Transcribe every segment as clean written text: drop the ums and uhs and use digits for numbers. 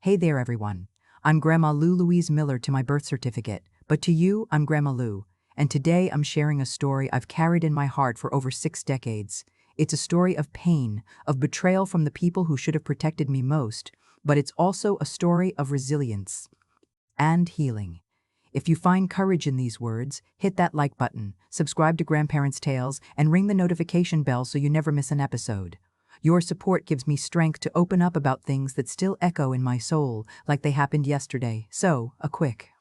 Hey there, everyone. I'm Grandma Lou Louise Miller to my birth certificate, but to you, I'm Grandma Lou. And today I'm sharing a story I've carried in my heart for over 6 decades. It's a story of pain, of betrayal from the people who should have protected me most, but it's also a story of resilience and healing. If you find courage in these words, hit that like button, subscribe to Grandparents' Tales, and ring the notification bell so you never miss an episode. Your support gives me strength to open up about things that still echo in my soul, like they happened yesterday. So, a quick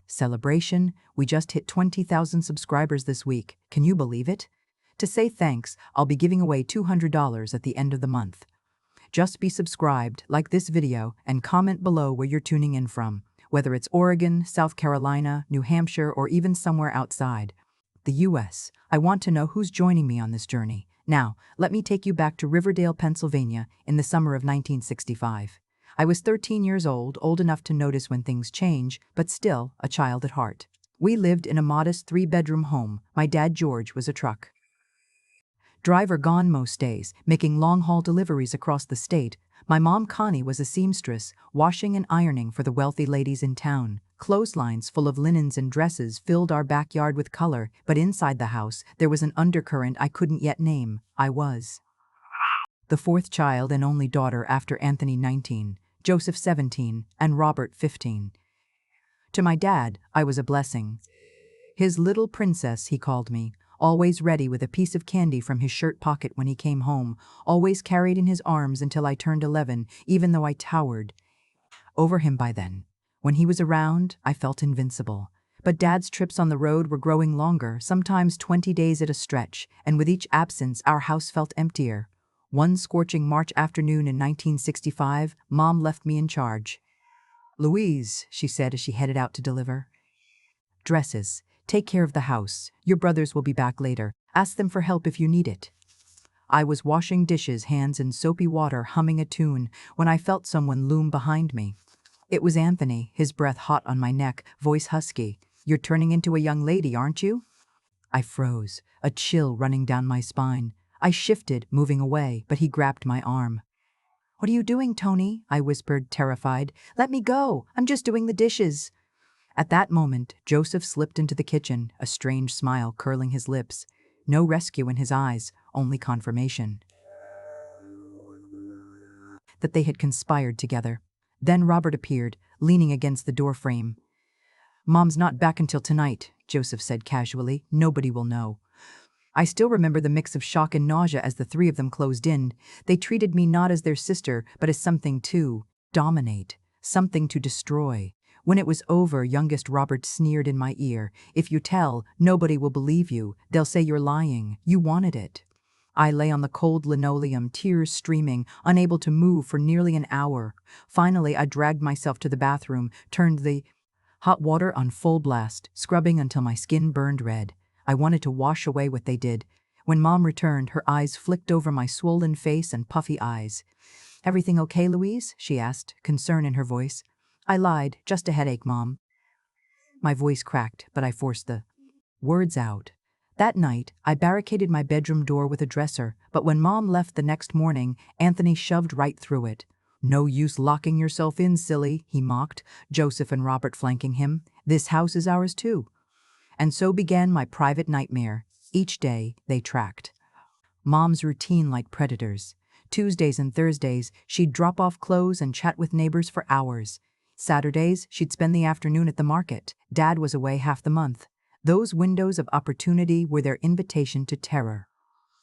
celebration. We just hit 20,000 subscribers this week. Can you believe it? To say thanks, I'll be giving away $200 at the end of the month. Just be subscribed, like this video, and comment below where you're tuning in from, whether it's Oregon, South Carolina, New Hampshire, or even somewhere outside the US. I want to know who's joining me on this journey. Now, let me take you back to Riverdale, Pennsylvania, in the summer of 1965. I was 13 years old enough to notice when things change, but still a child at heart. We lived in a modest 3-bedroom home. My dad, George, was a truck driver gone most days, making long-haul deliveries across the state. My mom, Connie, was a seamstress, washing and ironing for the wealthy ladies in town. Clotheslines full of linens and dresses filled our backyard with color, but inside the house, there was an undercurrent I couldn't yet name. I was the 4th child and only daughter after Anthony, 19, Joseph, 17, and Robert, 15. To my dad, I was a blessing. His little princess, he called me, always ready with a piece of candy from his shirt pocket when he came home, always carried in his arms until I turned 11, even though I towered over him by then. When he was around, I felt invincible. But Dad's trips on the road were growing longer, sometimes 20 days at a stretch, and with each absence, our house felt emptier. One scorching March afternoon in 1965, Mom left me in charge. "Louise," she said as she headed out to deliver dresses, "take care of the house. Your brothers will be back later. Ask them for help if you need it." I was washing dishes, hands in soapy water, humming a tune, when I felt someone loom behind me. It was Anthony, his breath hot on my neck, voice husky. "You're turning into a young lady, aren't you?" I froze, a chill running down my spine. I shifted, moving away, but he grabbed my arm. "What are you doing, Tony?" I whispered, terrified. "Let me go. I'm just doing the dishes." At that moment, Joseph slipped into the kitchen, a strange smile curling his lips. No rescue in his eyes, only confirmation that they had conspired together. Then Robert appeared, leaning against the doorframe. "Mom's not back until tonight," Joseph said casually. "Nobody will know." I still remember the mix of shock and nausea as the 3 of them closed in. They treated me not as their sister, but as something to dominate, something to destroy. When it was over, youngest Robert sneered in my ear. "If you tell, nobody will believe you. They'll say you're lying. You wanted it." I lay on the cold linoleum, tears streaming, unable to move for nearly an hour. Finally, I dragged myself to the bathroom, turned the hot water on full blast, scrubbing until my skin burned red. I wanted to wash away what they did. When Mom returned, her eyes flicked over my swollen face and puffy eyes. "Everything okay, Louise?" she asked, concern in her voice. I lied, "Just a headache, Mom." My voice cracked, but I forced the words out. That night, I barricaded my bedroom door with a dresser, but when Mom left the next morning, Anthony shoved right through it. "No use locking yourself in, silly," he mocked, Joseph and Robert flanking him. "This house is ours too." And so began my private nightmare. Each day, they tracked Mom's routine like predators. Tuesdays and Thursdays, she'd drop off clothes and chat with neighbors for hours. Saturdays, she'd spend the afternoon at the market. Dad was away half the month. Those windows of opportunity were their invitation to terror.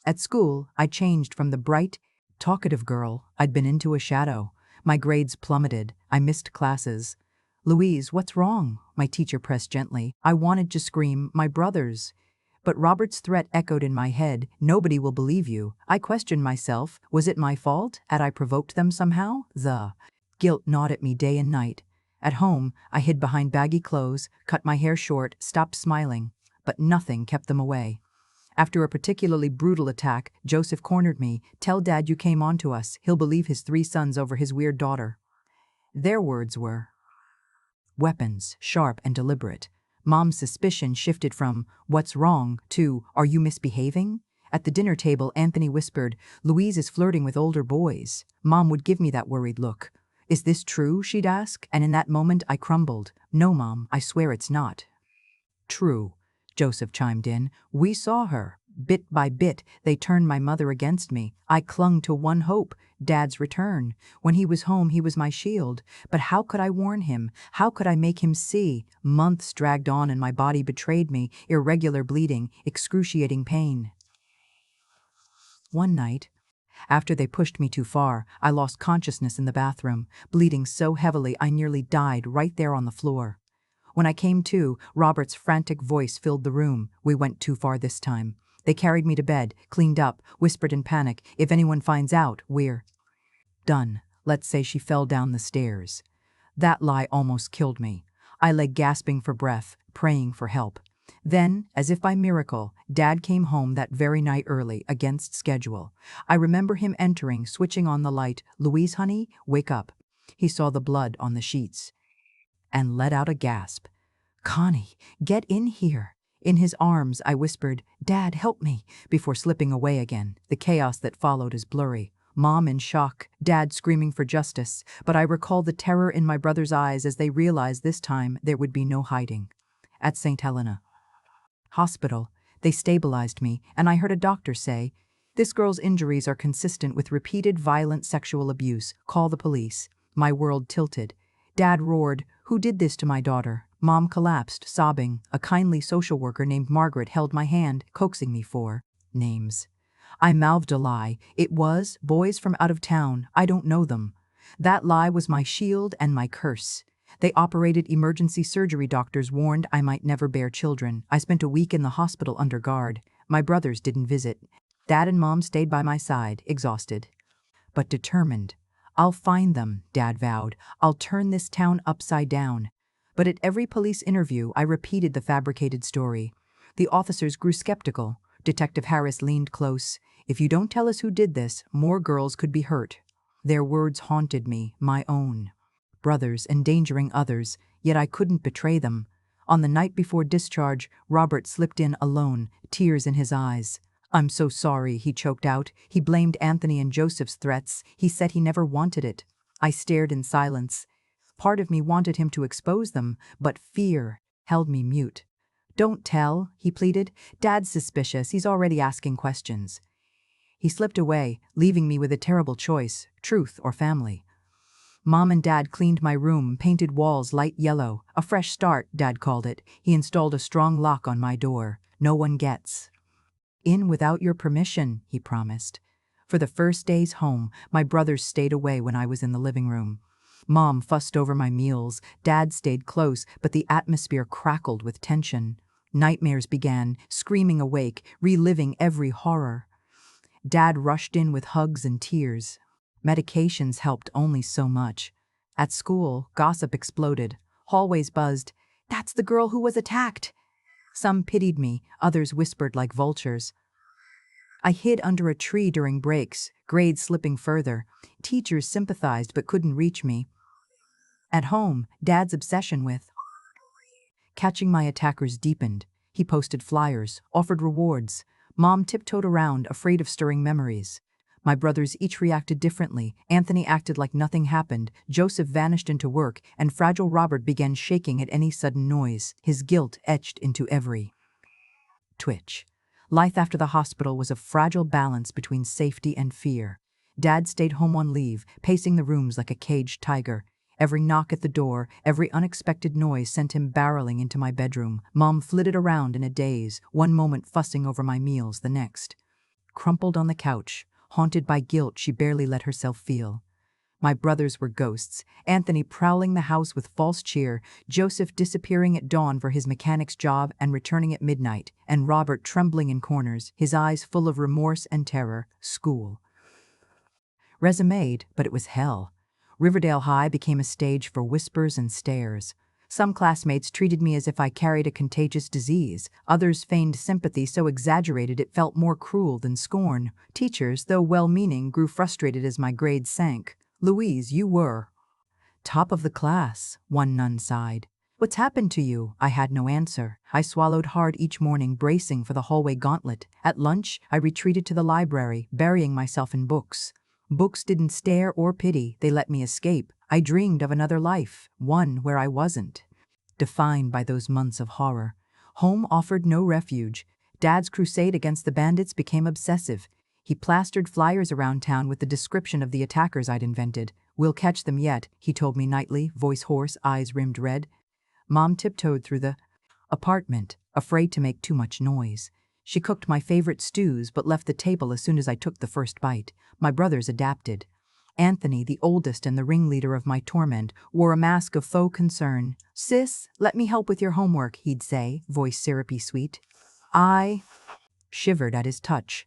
At school, I changed from the bright, talkative girl I'd been into a shadow. My grades plummeted. I missed classes. "Louise, what's wrong?" my teacher pressed gently. I wanted to scream, "My brothers." But Robert's threat echoed in my head. "Nobody will believe you." I questioned myself. Was it my fault? Had I provoked them somehow? The guilt gnawed at me day and night. At home, I hid behind baggy clothes, cut my hair short, stopped smiling. But nothing kept them away. After a particularly brutal attack, Joseph cornered me. "Tell Dad you came on to us. He'll believe his 3 sons over his weird daughter." Their words were weapons, sharp and deliberate. Mom's suspicion shifted from, "What's wrong?" to, "Are you misbehaving?" At the dinner table, Anthony whispered, "Louise is flirting with older boys." Mom would give me that worried look. "Is this true?" she'd ask, and in that moment I crumbled. "No, Mom, I swear it's not." "True," Joseph chimed in. "We saw her. Bit by bit, they turned my mother against me. I clung to one hope, Dad's return. When he was home, he was my shield. But how could I warn him? How could I make him see? Months dragged on and my body betrayed me, irregular bleeding, excruciating pain. One night, after they pushed me too far, I lost consciousness in the bathroom, bleeding so heavily I nearly died right there on the floor. When I came to, Robert's frantic voice filled the room. "We went too far this time." They carried me to bed, cleaned up, whispered in panic, "If anyone finds out, we're done." Let's say she fell down the stairs. That lie almost killed me. I lay gasping for breath, praying for help. Then, as if by miracle, Dad came home that very night early, against schedule. I remember him entering, switching on the light. "Louise, honey, wake up." He saw the blood on the sheets and let out a gasp. "Connie, get in here." In his arms, I whispered, "Dad, help me," before slipping away again. The chaos that followed is blurry. Mom in shock, Dad screaming for justice, but I recall the terror in my brother's eyes as they realized this time there would be no hiding. At St. Helena Hospital, they stabilized me, and I heard a doctor say, "This girl's injuries are consistent with repeated violent sexual abuse. Call the police." My world tilted. Dad roared, "Who did this to my daughter?" Mom collapsed, sobbing. A kindly social worker named Margaret held my hand, coaxing me for names. I mouthed a lie. "It was boys from out of town. I don't know them." That lie was my shield and my curse. They operated emergency surgery. Doctors warned I might never bear children. I spent a week in the hospital under guard. My brothers didn't visit. Dad and Mom stayed by my side, exhausted, but determined. "I'll find them," Dad vowed. "I'll turn this town upside down." But at every police interview, I repeated the fabricated story. The officers grew skeptical. Detective Harris leaned close. "If you don't tell us who did this, more girls could be hurt." Their words haunted me, my own brothers endangering others, yet I couldn't betray them. On the night before discharge, Robert slipped in alone, tears in his eyes. "I'm so sorry," he choked out. He blamed Anthony and Joseph's threats. He said he never wanted it. I stared in silence. Part of me wanted him to expose them, but fear held me mute. "Don't tell," he pleaded. "Dad's suspicious. He's already asking questions." He slipped away, leaving me with a terrible choice, truth or family. Mom and Dad cleaned my room, painted walls light yellow. "A fresh start," Dad called it. He installed a strong lock on my door. "No one gets in without your permission," he promised. For the first days home, my brothers stayed away when I was in the living room. Mom fussed over my meals. Dad stayed close, but the atmosphere crackled with tension. Nightmares began, screaming awake, reliving every horror. Dad rushed in with hugs and tears. Medications helped only so much. At school, gossip exploded. Hallways buzzed. "That's the girl who was attacked." Some pitied me, others whispered like vultures. I hid under a tree during breaks, grades slipping further. Teachers sympathized but couldn't reach me. At home, Dad's obsession with catching my attackers deepened. He posted flyers, offered rewards. Mom tiptoed around, afraid of stirring memories. My brothers each reacted differently. Anthony acted like nothing happened. Joseph vanished into work, and fragile Robert began shaking at any sudden noise, his guilt etched into every twitch. Life after the hospital was a fragile balance between safety and fear. Dad stayed home on leave, pacing the rooms like a caged tiger. Every knock at the door, every unexpected noise sent him barreling into my bedroom. Mom flitted around in a daze, one moment fussing over my meals, the next crumpled on the couch, haunted by guilt she barely let herself feel. My brothers were ghosts, Anthony prowling the house with false cheer, Joseph disappearing at dawn for his mechanic's job and returning at midnight, and Robert trembling in corners, his eyes full of remorse and terror. School resumed, but it was hell. Riverdale High became a stage for whispers and stares. Some classmates treated me as if I carried a contagious disease. Others feigned sympathy so exaggerated it felt more cruel than scorn. Teachers, though well-meaning, grew frustrated as my grades sank. "Louise, you were top of the class," one nun sighed. "What's happened to you?" I had no answer. I swallowed hard each morning, bracing for the hallway gauntlet. At lunch, I retreated to the library, burying myself in books. Books didn't stare or pity, they let me escape. I dreamed of another life, one where I wasn't defined by those months of horror. Home offered no refuge. Dad's crusade against the bandits became obsessive. He plastered flyers around town with the description of the attackers I'd invented. "We'll catch them yet," he told me nightly, voice hoarse, eyes rimmed red. Mom tiptoed through the apartment, afraid to make too much noise. She cooked my favorite stews but left the table as soon as I took the first bite. My brothers adapted. Anthony, the oldest and the ringleader of my torment, wore a mask of faux concern. "Sis, let me help with your homework," he'd say, voice syrupy sweet. I shivered at his touch.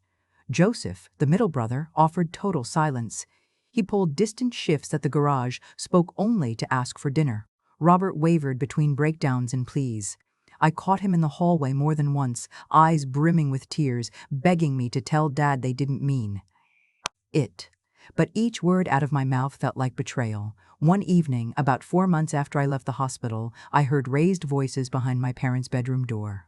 Joseph, the middle brother, offered total silence. He pulled distant shifts at the garage, spoke only to ask for dinner. Robert wavered between breakdowns and pleas. I caught him in the hallway more than once, eyes brimming with tears, begging me to tell Dad they didn't mean it. But each word out of my mouth felt like betrayal. One evening, about 4 months after I left the hospital, I heard raised voices behind my parents' bedroom door.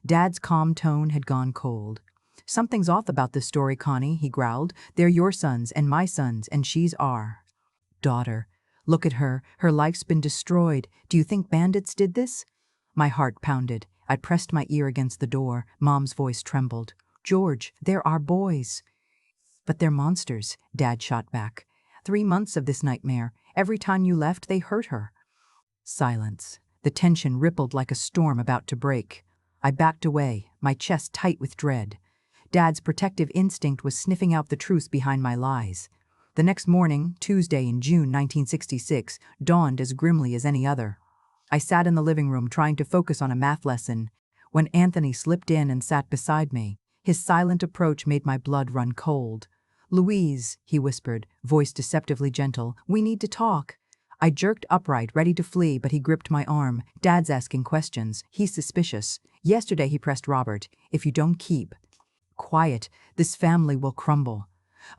Dad's calm tone had gone cold. "Something's off about this story, Connie," he growled. "They're your sons and my sons, and she's our daughter. Look at her. Her life's been destroyed. Do you think bandits did this?" My heart pounded. I pressed my ear against the door. Mom's voice trembled. "George, they're our boys." "But they're monsters," Dad shot back. 3 months of this nightmare. Every time you left, they hurt her." Silence. The tension rippled like a storm about to break. I backed away, my chest tight with dread. Dad's protective instinct was sniffing out the truth behind my lies. The next morning, Tuesday in June 1966, dawned as grimly as any other. I sat in the living room trying to focus on a math lesson when Anthony slipped in and sat beside me. His silent approach made my blood run cold. "Louise," he whispered, voice deceptively gentle, "we need to talk." I jerked upright, ready to flee, but he gripped my arm. "Dad's asking questions. He's suspicious. Yesterday he pressed Robert. If you don't keep quiet, this family will crumble."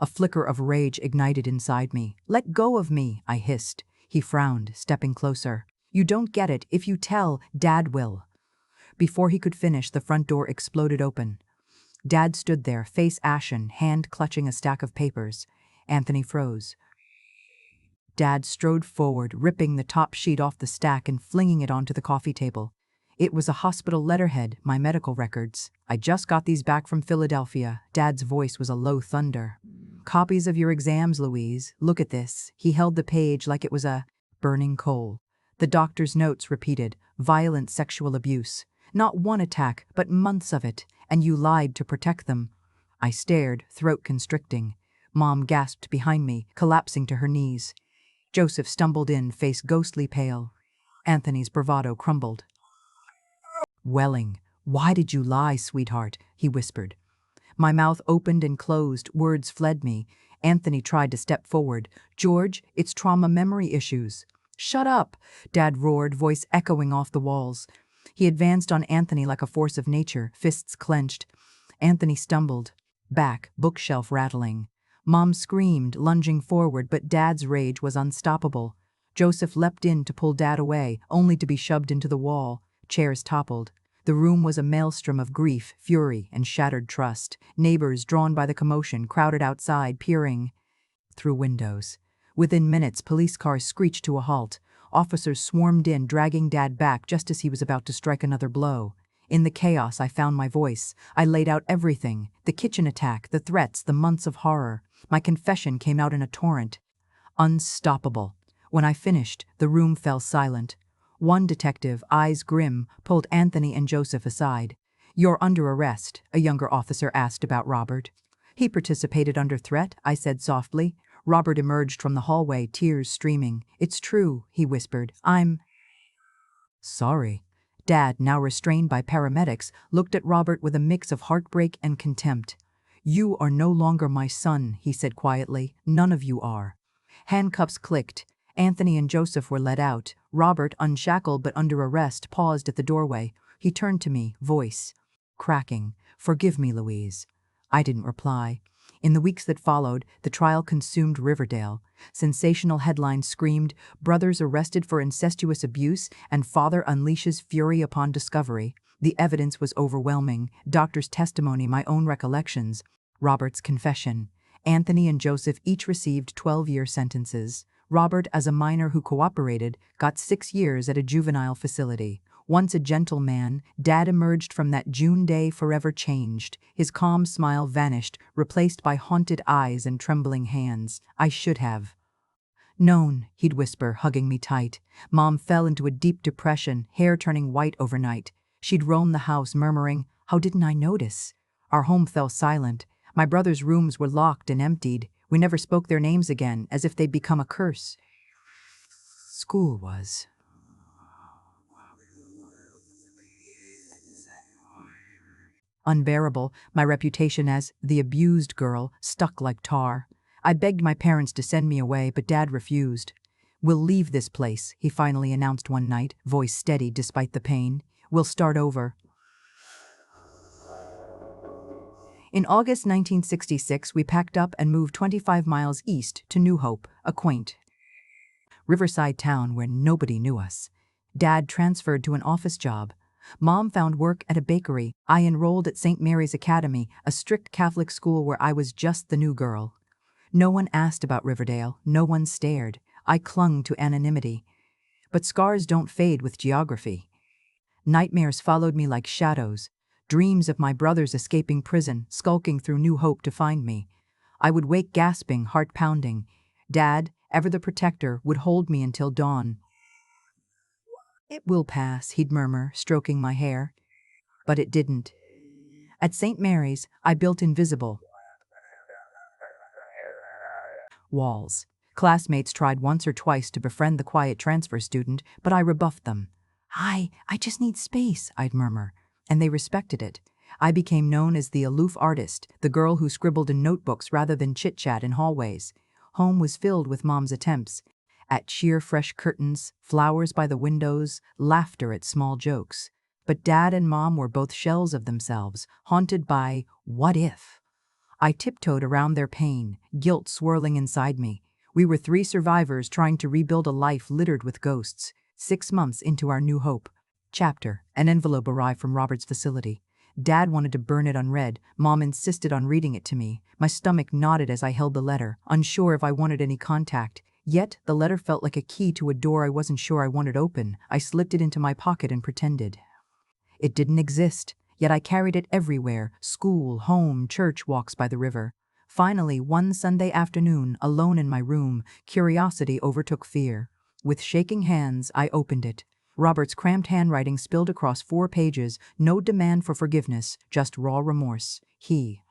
A flicker of rage ignited inside me. "Let go of me," I hissed. He frowned, stepping closer. "You don't get it. If you tell, Dad will." Before he could finish, the front door exploded open. Dad stood there, face ashen, hand clutching a stack of papers. Anthony froze. Dad strode forward, ripping the top sheet off the stack and flinging it onto the coffee table. It was a hospital letterhead, my medical records. "I just got these back from Philadelphia." Dad's voice was a low thunder. "Copies of your exams, Louise. Look at this." He held the page like it was a burning coal. The doctor's notes repeated, "Violent sexual abuse. Not one attack, but months of it. And you lied to protect them." I stared, throat constricting. Mom gasped behind me, collapsing to her knees. Joseph stumbled in, face ghostly pale. Anthony's bravado crumbled. "Welling, why did you lie, sweetheart?" he whispered. My mouth opened and closed, words fled me. Anthony tried to step forward. "George, it's trauma memory issues." "Shut up," Dad roared, voice echoing off the walls. He advanced on Anthony like a force of nature, fists clenched. Anthony stumbled back, bookshelf rattling. Mom screamed, lunging forward, but Dad's rage was unstoppable. Joseph leapt in to pull Dad away, only to be shoved into the wall. Chairs toppled. The room was a maelstrom of grief, fury, and shattered trust. Neighbors, drawn by the commotion, crowded outside, peering through windows. Within minutes, police cars screeched to a halt. Officers swarmed in, dragging Dad back just as he was about to strike another blow. In the chaos, I found my voice. I laid out everything: the kitchen attack, the threats, the months of horror. My confession came out in a torrent. Unstoppable. When I finished, the room fell silent. One detective, eyes grim, pulled Anthony and Joseph aside. "You're under arrest," a younger officer asked about Robert. "He participated under threat," I said softly. Robert emerged from the hallway, tears streaming. "It's true," he whispered. "I'm sorry." Dad, now restrained by paramedics, looked at Robert with a mix of heartbreak and contempt. "You are no longer my son," he said quietly. "None of you are." Handcuffs clicked. Anthony and Joseph were led out. Robert, unshackled but under arrest, paused at the doorway. He turned to me, voice cracking. "Forgive me, Louise." I didn't reply. In the weeks that followed, the trial consumed Riverdale. Sensational headlines screamed, "Brothers arrested for incestuous abuse," and "Father unleashes fury upon discovery." The evidence was overwhelming: doctor's testimony, my own recollections, Robert's confession. Anthony and Joseph each received 12-year sentences. Robert, as a minor who cooperated, got 6 years at a juvenile facility. Once a gentle man, Dad emerged from that June day forever changed. His calm smile vanished, replaced by haunted eyes and trembling hands. I should have known, he'd whisper, hugging me tight. Mom fell into a deep depression, hair turning white overnight. She'd roam the house, murmuring, "How didn't I notice?" Our home fell silent. My brothers' rooms were locked and emptied. We never spoke their names again, as if they'd become a curse. School was unbearable. My reputation as the abused girl stuck like tar. I begged my parents to send me away, but Dad refused. "We'll leave this place," he finally announced one night, voice steady despite the pain. "We'll start over." In August 1966, we packed up and moved 25 miles east to New Hope, a quaint riverside town where nobody knew us. Dad transferred to an office job. Mom found work at a bakery. I enrolled at St. Mary's Academy, a strict Catholic school where I was just the new girl. No one asked about Riverdale, no one stared. I clung to anonymity. But scars don't fade with geography. Nightmares followed me like shadows, dreams of my brothers escaping prison, skulking through New Hope to find me. I would wake gasping, heart pounding. Dad, ever the protector, would hold me until dawn. "It will pass," he'd murmur, stroking my hair. But it didn't. At St. Mary's, I built invisible walls. Classmates tried once or twice to befriend the quiet transfer student, but I rebuffed them. I just need space," I'd murmur, and they respected it. I became known as the aloof artist, the girl who scribbled in notebooks rather than chit-chat in hallways. Home was filled with Mom's attempts at sheer fresh curtains, flowers by the windows, laughter at small jokes. But Dad and Mom were both shells of themselves, haunted by what if. I tiptoed around their pain, guilt swirling inside me. We were 3 survivors trying to rebuild a life littered with ghosts. 6 months into our New Hope chapter, an envelope arrived from Robert's facility. Dad wanted to burn it unread. Mom insisted on reading it to me. My stomach knotted as I held the letter, unsure if I wanted any contact. Yet, the letter felt like a key to a door I wasn't sure I wanted open. I slipped it into my pocket and pretended it didn't exist. Yet I carried it everywhere: school, home, church, walks by the river. Finally, one Sunday afternoon, alone in my room, curiosity overtook fear. With shaking hands, I opened it. Robert's cramped handwriting spilled across 4 pages, no demand for forgiveness, just raw remorse. He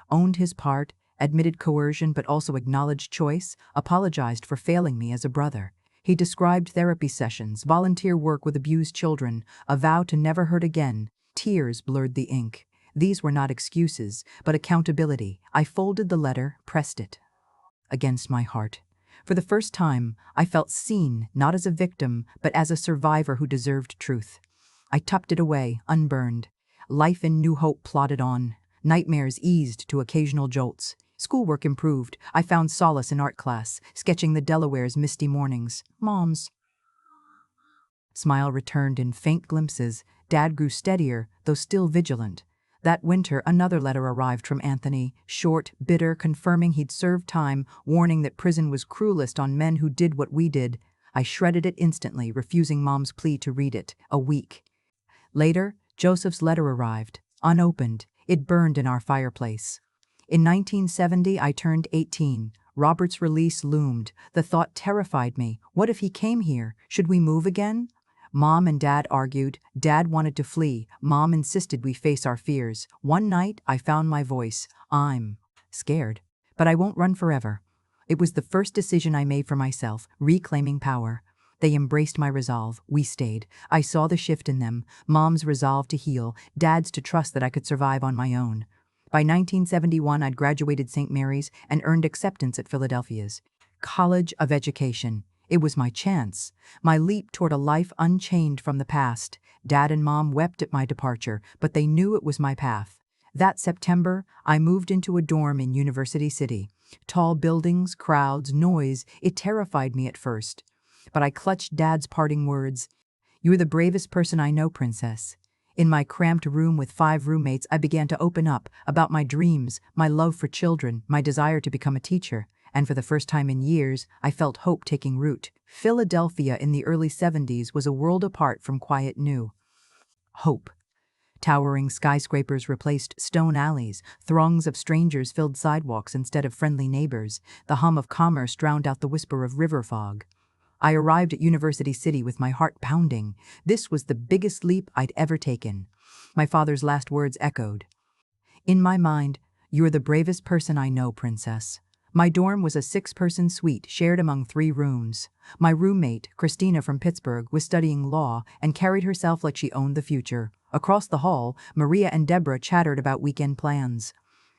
owned his part, admitted coercion but also acknowledged choice, apologized for failing me as a brother. He described therapy sessions, volunteer work with abused children, a vow to never hurt again. Tears blurred the ink. These were not excuses, but accountability. I folded the letter, pressed it against my heart. For the first time, I felt seen, not as a victim, but as a survivor who deserved truth. I tucked it away, unburned. Life in New Hope plodded on. Nightmares eased to occasional jolts. Schoolwork improved. I found solace in art class, sketching the Delaware's misty mornings. Mom's smile returned in faint glimpses. Dad grew steadier, though still vigilant. That winter, another letter arrived from Anthony, short, bitter, confirming he'd served time, warning that prison was cruelest on men who did what we did. I shredded it instantly, refusing Mom's plea to read it. A week later, Joseph's letter arrived, unopened. It burned in our fireplace. In 1970, I turned 18. Robert's release loomed. The thought terrified me. What if he came here? Should we move again? Mom and Dad argued. Dad wanted to flee. Mom insisted we face our fears. One night, I found my voice. I'm scared, but I won't run forever. It was the first decision I made for myself, reclaiming power. They embraced my resolve. We stayed. I saw the shift in them. Mom's resolve to heal, Dad's to trust that I could survive on my own. By 1971, I'd graduated St. Mary's and earned acceptance at Philadelphia's College of Education. It was my chance, my leap toward a life unchained from the past. Dad and Mom wept at my departure, but they knew it was my path. That September, I moved into a dorm in University City. Tall buildings, crowds, noise. It terrified me at first. But I clutched Dad's parting words. "You're the bravest person I know, Princess." In my cramped room with 5 roommates, I began to open up about my dreams, my love for children, my desire to become a teacher, and for the first time in years, I felt hope taking root. Philadelphia in the early 70s was a world apart from quiet new hope. Towering skyscrapers replaced stone alleys, throngs of strangers filled sidewalks instead of friendly neighbors, the hum of commerce drowned out the whisper of river fog. I arrived at University City with my heart pounding. This was the biggest leap I'd ever taken. My father's last words echoed. In my mind, "You're the bravest person I know, princess." My dorm was a 6-person suite shared among 3 rooms. My roommate, Christina from Pittsburgh, was studying law and carried herself like she owned the future. Across the hall, Maria and Deborah chattered about weekend plans.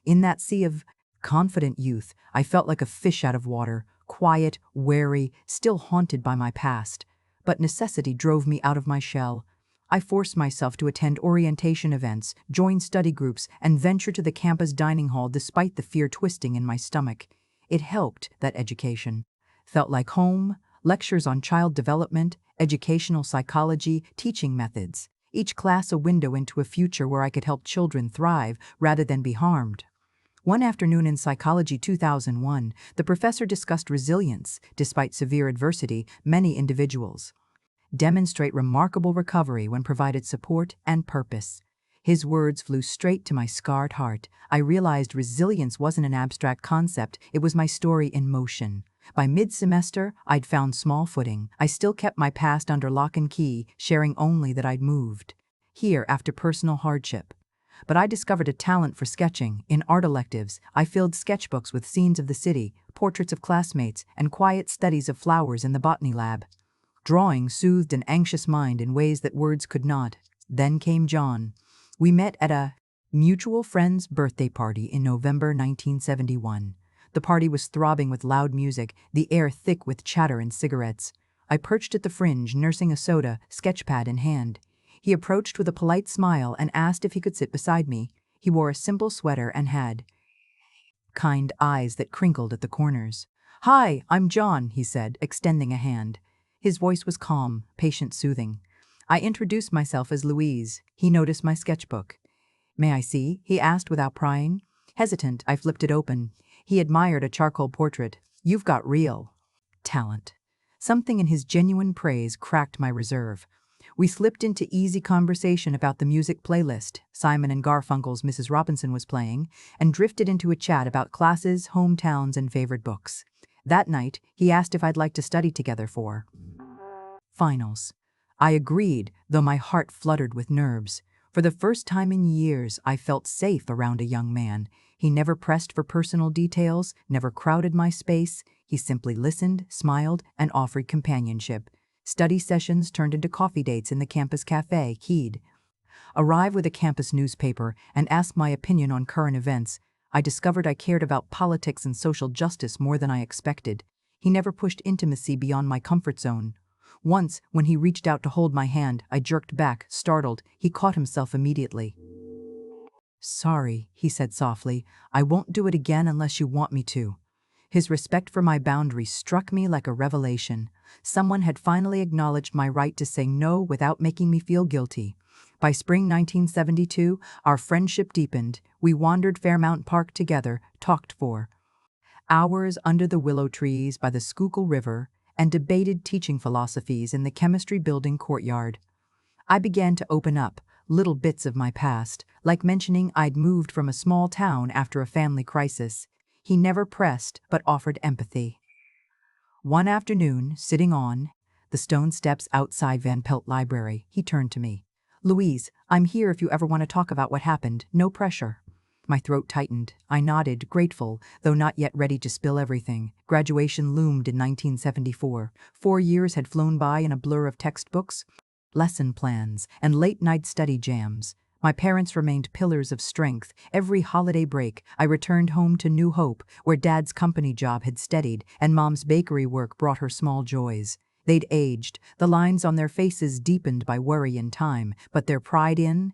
In that sea of confident youth, I felt like a fish out of water, quiet, wary, still haunted by my past. But necessity drove me out of my shell. I forced myself to attend orientation events, join study groups, and venture to the campus dining hall despite the fear twisting in my stomach. It helped, that education. Felt like home, lectures on child development, educational psychology, teaching methods. Each class a window into a future where I could help children thrive rather than be harmed. One afternoon in Psychology 2001, the professor discussed resilience. Despite severe adversity, many individuals demonstrate remarkable recovery when provided support and purpose. His words flew straight to my scarred heart. I realized resilience wasn't an abstract concept, it was my story in motion. By mid-semester, I'd found small footing. I still kept my past under lock and key, sharing only that I'd moved here after personal hardship. But I discovered a talent for sketching. In art electives, I filled sketchbooks with scenes of the city, portraits of classmates, and quiet studies of flowers in the botany lab. Drawing soothed an anxious mind in ways that words could not. Then came John. We met at a mutual friend's birthday party in November 1971. The party was throbbing with loud music, the air thick with chatter and cigarettes. I perched at the fringe, nursing a soda, sketchpad in hand. He approached with a polite smile and asked if he could sit beside me. He wore a simple sweater and had kind eyes that crinkled at the corners. "Hi, I'm John," he said, extending a hand. His voice was calm, patient, soothing. I introduced myself as Louise. He noticed my sketchbook. "May I see?" he asked without prying. Hesitant, I flipped it open. He admired a charcoal portrait. "You've got real talent." Something in his genuine praise cracked my reserve. We slipped into easy conversation about the music playlist Simon and Garfunkel's Mrs. Robinson was playing, and drifted into a chat about classes, hometowns, and favorite books. That night, he asked if I'd like to study together for finals. I agreed, though my heart fluttered with nerves. For the first time in years, I felt safe around a young man. He never pressed for personal details, never crowded my space. He simply listened, smiled, and offered companionship. Study sessions turned into coffee dates in the campus cafe. He'd arrive with a campus newspaper and ask my opinion on current events. I discovered I cared about politics and social justice more than I expected. He never pushed intimacy beyond my comfort zone. Once, when he reached out to hold my hand, I jerked back, startled. He caught himself immediately. "Sorry," he said softly. "I won't do it again unless you want me to." His respect for my boundaries struck me like a revelation. Someone had finally acknowledged my right to say no without making me feel guilty. By spring 1972, our friendship deepened. We wandered Fairmount Park together, talked for hours under the willow trees by the Schuylkill River, and debated teaching philosophies in the chemistry building courtyard. I began to open up, little bits of my past, like mentioning I'd moved from a small town after a family crisis. He never pressed, but offered empathy. One afternoon, sitting on the stone steps outside Van Pelt Library, he turned to me. "Louise, I'm here if you ever want to talk about what happened. No pressure." My throat tightened. I nodded, grateful, though not yet ready to spill everything. Graduation loomed in 1974. 4 years had flown by in a blur of textbooks, lesson plans, and late-night study jams. My parents remained pillars of strength. Every holiday break, I returned home to New Hope, where Dad's company job had steadied, and Mom's bakery work brought her small joys. They'd aged, the lines on their faces deepened by worry and time, but their pride in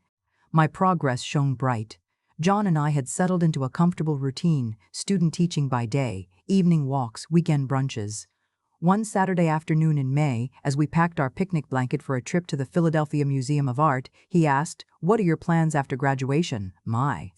my progress shone bright. John and I had settled into a comfortable routine, student teaching by day, evening walks, weekend brunches. One Saturday afternoon in May, as we packed our picnic blanket for a trip to the Philadelphia Museum of Art, he asked, "What are your plans after graduation?" My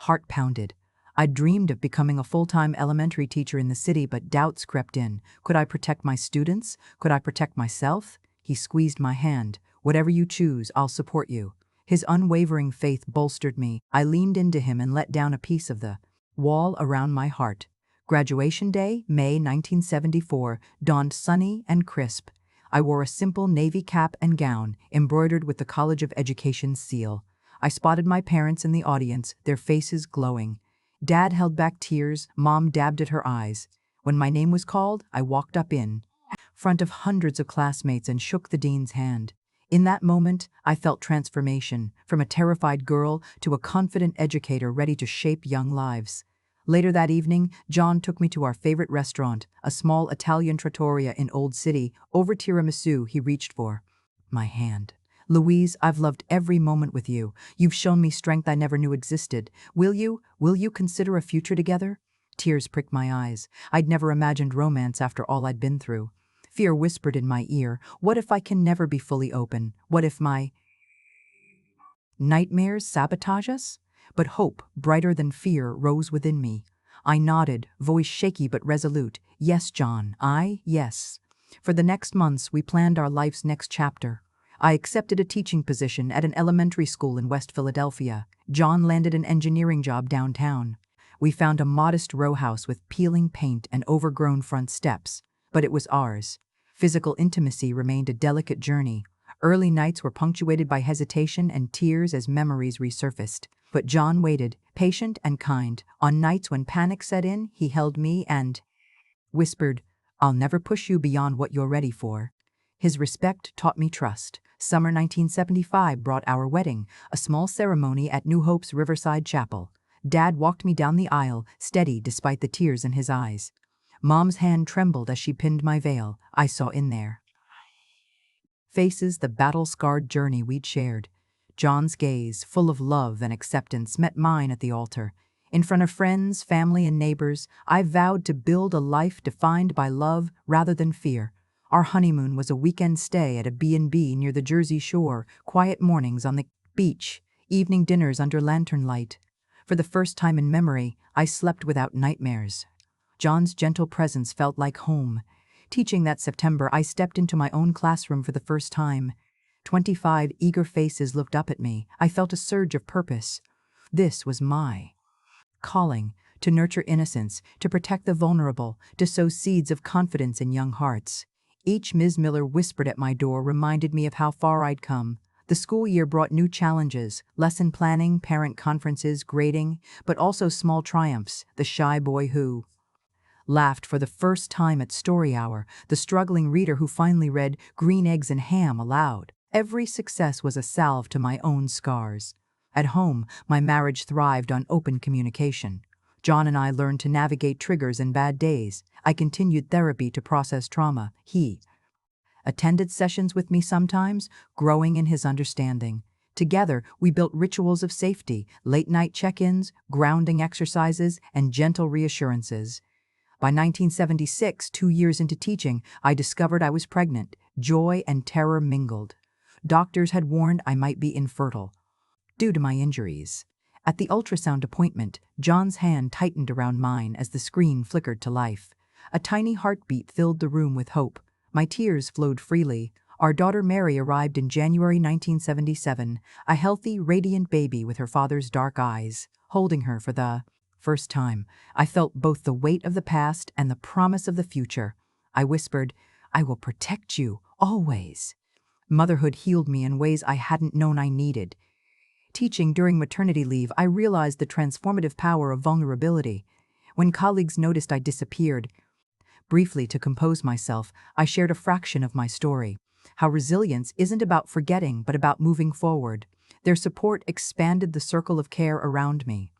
heart pounded. I dreamed of becoming a full-time elementary teacher in the city, but doubts crept in. Could I protect my students? Could I protect myself? He squeezed my hand. "Whatever you choose, I'll support you." His unwavering faith bolstered me. I leaned into him and let down a piece of the wall around my heart. Graduation day, May 1974, dawned sunny and crisp. I wore a simple navy cap and gown, embroidered with the College of Education's seal. I spotted my parents in the audience, their faces glowing. Dad held back tears, Mom dabbed at her eyes. When my name was called, I walked up in front of hundreds of classmates and shook the dean's hand. In that moment, I felt transformation, from a terrified girl to a confident educator ready to shape young lives. Later that evening, John took me to our favorite restaurant, a small Italian trattoria in Old City. Over tiramisu, he reached for my hand. "Louise, I've loved every moment with you. You've shown me strength I never knew existed. Will you consider a future together?" Tears pricked my eyes. I'd never imagined romance after all I'd been through. Fear whispered in my ear, "What if I can never be fully open? What if my nightmares sabotage us?" But hope, brighter than fear, rose within me. I nodded, voice shaky but resolute. "Yes, John, yes." For the next months, we planned our life's next chapter. I accepted a teaching position at an elementary school in West Philadelphia. John landed an engineering job downtown. We found a modest row house with peeling paint and overgrown front steps, but it was ours. Physical intimacy remained a delicate journey. Early nights were punctuated by hesitation and tears as memories resurfaced. But John waited, patient and kind. On nights when panic set in, he held me and whispered, "I'll never push you beyond what you're ready for." His respect taught me trust. Summer 1975 brought our wedding, a small ceremony at New Hope's Riverside Chapel. Dad walked me down the aisle, steady despite the tears in his eyes. Mom's hand trembled as she pinned my veil. I saw in their faces the battle-scarred journey we'd shared. John's gaze, full of love and acceptance, met mine at the altar. In front of friends, family, and neighbors, I vowed to build a life defined by love rather than fear. Our honeymoon was a weekend stay at a B&B near the Jersey Shore, quiet mornings on the beach, evening dinners under lantern light. For the first time in memory, I slept without nightmares. John's gentle presence felt like home. Teaching that September, I stepped into my own classroom for the first time. 25 eager faces looked up at me. I felt a surge of purpose. This was my calling, to nurture innocence, to protect the vulnerable, to sow seeds of confidence in young hearts. Each Ms. Miller whispered at my door reminded me of how far I'd come. The school year brought new challenges, lesson planning, parent conferences, grading, but also small triumphs, the shy boy who laughed for the first time at story hour, the struggling reader who finally read Green Eggs and Ham aloud. Every success was a salve to my own scars. At home, my marriage thrived on open communication. John and I learned to navigate triggers and bad days. I continued therapy to process trauma. He attended sessions with me sometimes, growing in his understanding. Together, we built rituals of safety, late-night check-ins, grounding exercises, and gentle reassurances. By 1976, 2 years into teaching, I discovered I was pregnant. Joy and terror mingled. Doctors had warned I might be infertile due to my injuries. At the ultrasound appointment, John's hand tightened around mine as the screen flickered to life. A tiny heartbeat filled the room with hope. My tears flowed freely. Our daughter Mary arrived in January 1977, a healthy, radiant baby with her father's dark eyes. Holding her for the first time, I felt both the weight of the past and the promise of the future. I whispered, "I will protect you, always." Motherhood healed me in ways I hadn't known I needed. Teaching during maternity leave, I realized the transformative power of vulnerability. When colleagues noticed I disappeared, briefly to compose myself, I shared a fraction of my story. How resilience isn't about forgetting, but about moving forward. Their support expanded the circle of care around me.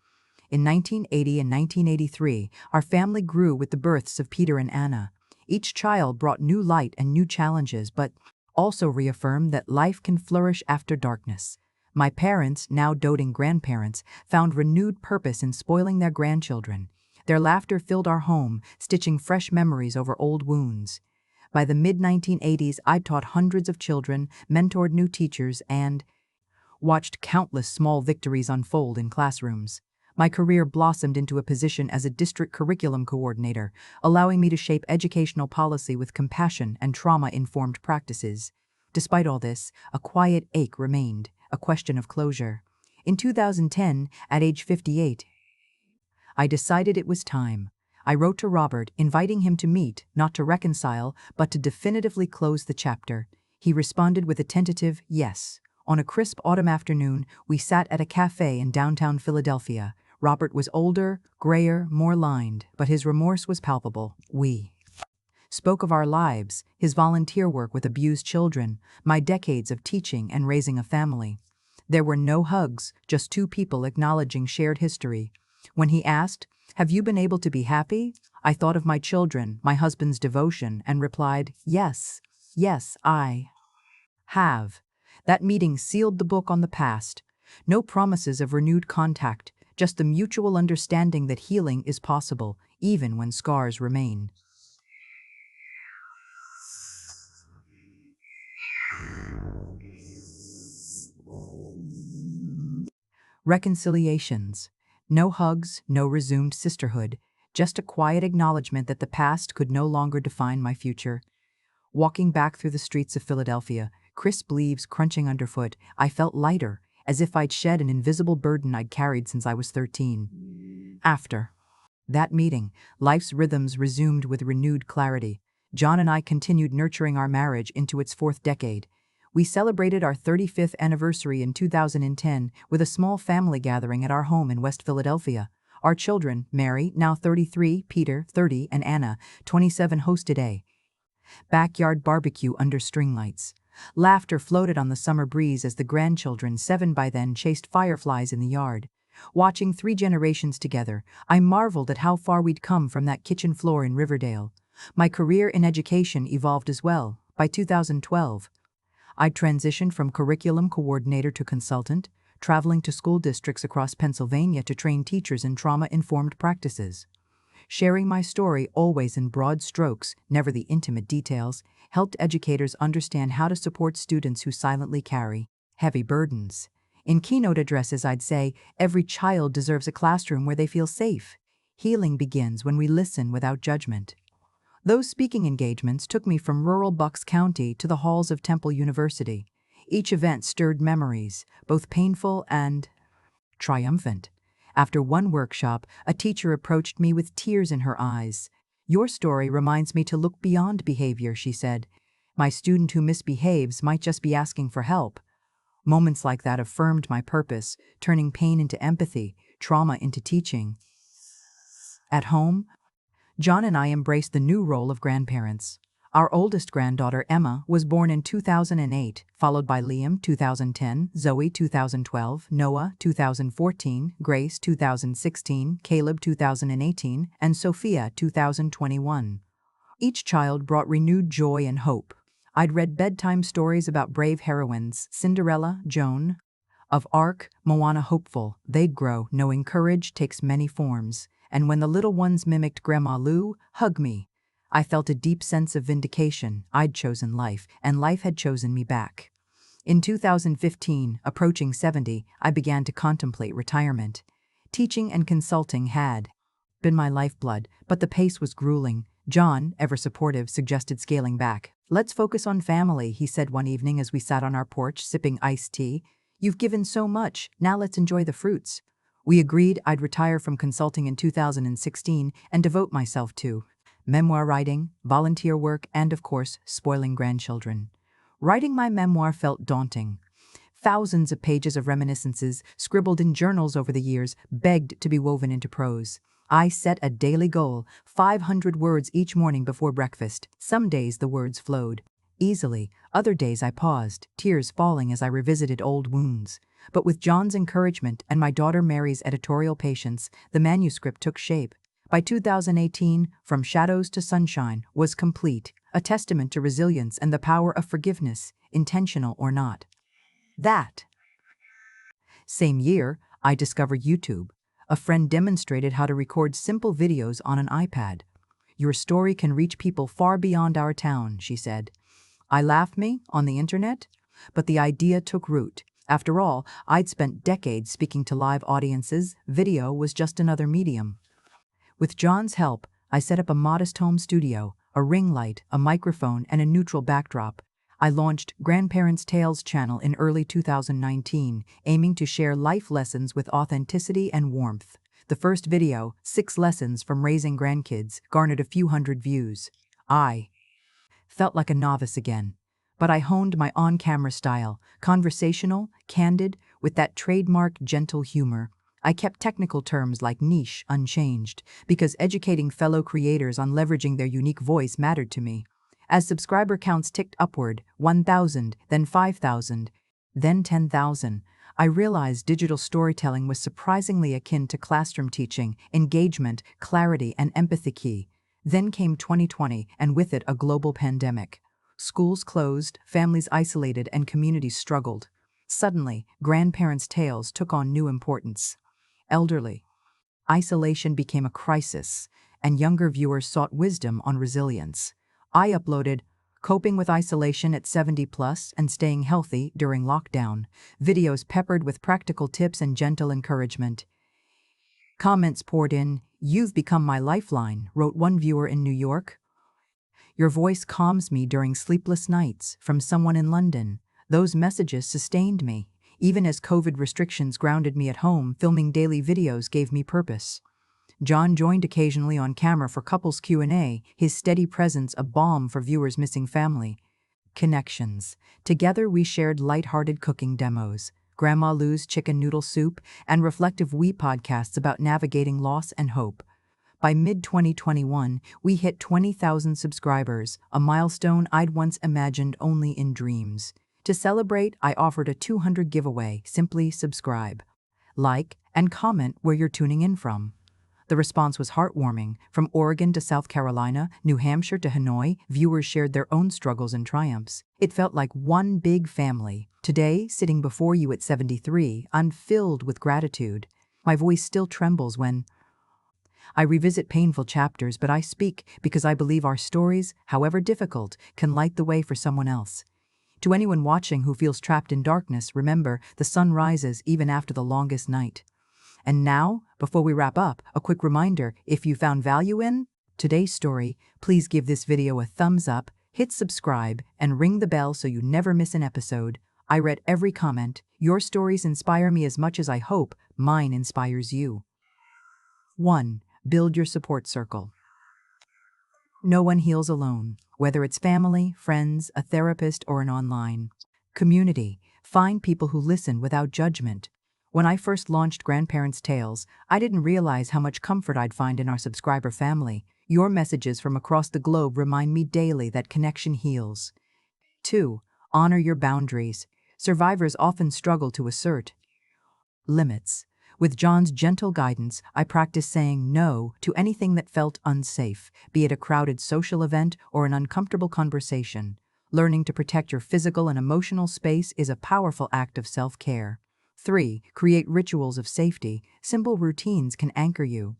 In 1980 and 1983, our family grew with the births of Peter and Anna. Each child brought new light and new challenges, but also reaffirmed that life can flourish after darkness. My parents, now doting grandparents, found renewed purpose in spoiling their grandchildren. Their laughter filled our home, stitching fresh memories over old wounds. By the mid-1980s, I'd taught hundreds of children, mentored new teachers, and watched countless small victories unfold in classrooms. My career blossomed into a position as a district curriculum coordinator, allowing me to shape educational policy with compassion and trauma-informed practices. Despite all this, a quiet ache remained, a question of closure. In 2010, at age 58, I decided it was time. I wrote to Robert, inviting him to meet, not to reconcile, but to definitively close the chapter. He responded with a tentative yes. On a crisp autumn afternoon, we sat at a cafe in downtown Philadelphia. Robert was older, grayer, more lined, but his remorse was palpable. We spoke of our lives, his volunteer work with abused children, my decades of teaching and raising a family. There were no hugs, just two people acknowledging shared history. When he asked, "Have you been able to be happy?" I thought of my children, my husband's devotion, and replied, "Yes, yes, I have." That meeting sealed the book on the past. No promises of renewed contact, just the mutual understanding that healing is possible, even when scars remain. Reconciliations. No hugs, no resumed sisterhood, just a quiet acknowledgement that the past could no longer define my future. Walking back through the streets of Philadelphia, crisp leaves crunching underfoot, I felt lighter, as if I'd shed an invisible burden I'd carried since I was 13. After that meeting, life's rhythms resumed with renewed clarity. John and I continued nurturing our marriage into its fourth decade. We celebrated our 35th anniversary in 2010 with a small family gathering at our home in West Philadelphia. Our children, Mary, now 33, Peter, 30, and Anna, 27, hosted a backyard barbecue under string lights. Laughter floated on the summer breeze as the grandchildren, 7 by then, chased fireflies in the yard. Watching 3 generations together, I marveled at how far we'd come from that kitchen floor in Riverdale. My career in education evolved as well. By 2012, I'd transitioned from curriculum coordinator to consultant, traveling to school districts across Pennsylvania to train teachers in trauma-informed practices. Sharing my story, always in broad strokes, never the intimate details, helped educators understand how to support students who silently carry heavy burdens. In keynote addresses, I'd say, every child deserves a classroom where they feel safe. Healing begins when we listen without judgment. Those speaking engagements took me from rural Bucks County to the halls of Temple University. Each event stirred memories, both painful and triumphant. After one workshop, a teacher approached me with tears in her eyes. "Your story reminds me to look beyond behavior," she said. "My student who misbehaves might just be asking for help." Moments like that affirmed my purpose, turning pain into empathy, trauma into teaching. At home, John and I embraced the new role of grandparents. Our oldest granddaughter, Emma, was born in 2008, followed by Liam, 2010, Zoe, 2012, Noah, 2014, Grace, 2016, Caleb, 2018, and Sophia, 2021. Each child brought renewed joy and hope. I'd read bedtime stories about brave heroines, Cinderella, Joan of Arc, Moana hopeful. They'd grow, knowing courage takes many forms. And when the little ones mimicked Grandma Lou, "Hug me," I felt a deep sense of vindication. I'd chosen life, and life had chosen me back. In 2015, approaching 70, I began to contemplate retirement. Teaching and consulting had been my lifeblood, but the pace was grueling. John, ever supportive, suggested scaling back. "Let's focus on family," he said one evening as we sat on our porch sipping iced tea. "You've given so much, now let's enjoy the fruits." We agreed I'd retire from consulting in 2016 and devote myself to memoir writing, volunteer work, and of course, spoiling grandchildren. Writing my memoir felt daunting. Thousands of pages of reminiscences, scribbled in journals over the years, begged to be woven into prose. I set a daily goal, 500 words each morning before breakfast. Some days the words flowed easily, other days I paused, tears falling as I revisited old wounds. But with John's encouragement and my daughter Mary's editorial patience, the manuscript took shape. By 2018, From Shadows to Sunshine was complete, a testament to resilience and the power of forgiveness, intentional or not. That same year, I discovered YouTube, A friend demonstrated how to record simple videos on an iPad. "Your story can reach people far beyond our town," she said. I laughed me on the internet, but the idea took root. After all, I'd spent decades speaking to live audiences. Video was just another medium. With John's help, I set up a modest home studio, a ring light, a microphone, and a neutral backdrop. I launched Grandparents' Tales channel in early 2019, aiming to share life lessons with authenticity and warmth. The first video, 6 Lessons from Raising Grandkids, garnered a few hundred views. I felt like a novice again, but I honed my on-camera style, conversational, candid, with that trademark gentle humor. I kept technical terms like niche unchanged, because educating fellow creators on leveraging their unique voice mattered to me. As subscriber counts ticked upward, 1,000, then 5,000, then 10,000, I realized digital storytelling was surprisingly akin to classroom teaching: engagement, clarity, and empathy key. Then came 2020, and with it a global pandemic. Schools closed, families isolated, and communities struggled. Suddenly, Grandparents' Tales took on new importance. Elderly isolation became a crisis, and younger viewers sought wisdom on resilience. I uploaded Coping with Isolation at 70 Plus and Staying Healthy During Lockdown, videos peppered with practical tips and gentle encouragement. Comments poured in. "You've become my lifeline," wrote one viewer in New York. "Your voice calms me during sleepless nights," from someone in London. Those messages sustained me. Even as COVID restrictions grounded me at home, filming daily videos gave me purpose. John joined occasionally on camera for couples Q&A, his steady presence a balm for viewers missing family. Connections. Together we shared light-hearted cooking demos, Grandma Lou's chicken noodle soup, and reflective podcasts about navigating loss and hope. By mid-2021, we hit 20,000 subscribers, a milestone I'd once imagined only in dreams. To celebrate, I offered a 200 giveaway. Simply subscribe, like, and comment where you're tuning in from. The response was heartwarming. From Oregon to South Carolina, New Hampshire to Hanoi, viewers shared their own struggles and triumphs. It felt like one big family. Today, sitting before you at 73, I'm filled with gratitude. My voice still trembles when I revisit painful chapters, but I speak because I believe our stories, however difficult, can light the way for someone else. To anyone watching who feels trapped in darkness, remember, the sun rises even after the longest night. And now, before we wrap up, a quick reminder: if you found value in today's story, please give this video a thumbs up, hit subscribe, and ring the bell so you never miss an episode. I read every comment. Your stories inspire me as much as I hope mine inspires you. 1. Build your support circle. No one heals alone, whether it's family, friends, a therapist, or an online community. Find people who listen without judgment. When I first launched Grandparents' Tales, I didn't realize how much comfort I'd find in our subscriber family. Your messages from across the globe remind me daily that connection heals. 2. Honor your boundaries. Survivors often struggle to assert limits. With John's gentle guidance, I practiced saying no to anything that felt unsafe, be it a crowded social event or an uncomfortable conversation. Learning to protect your physical and emotional space is a powerful act of self-care. 3. Create rituals of safety. Simple routines can anchor you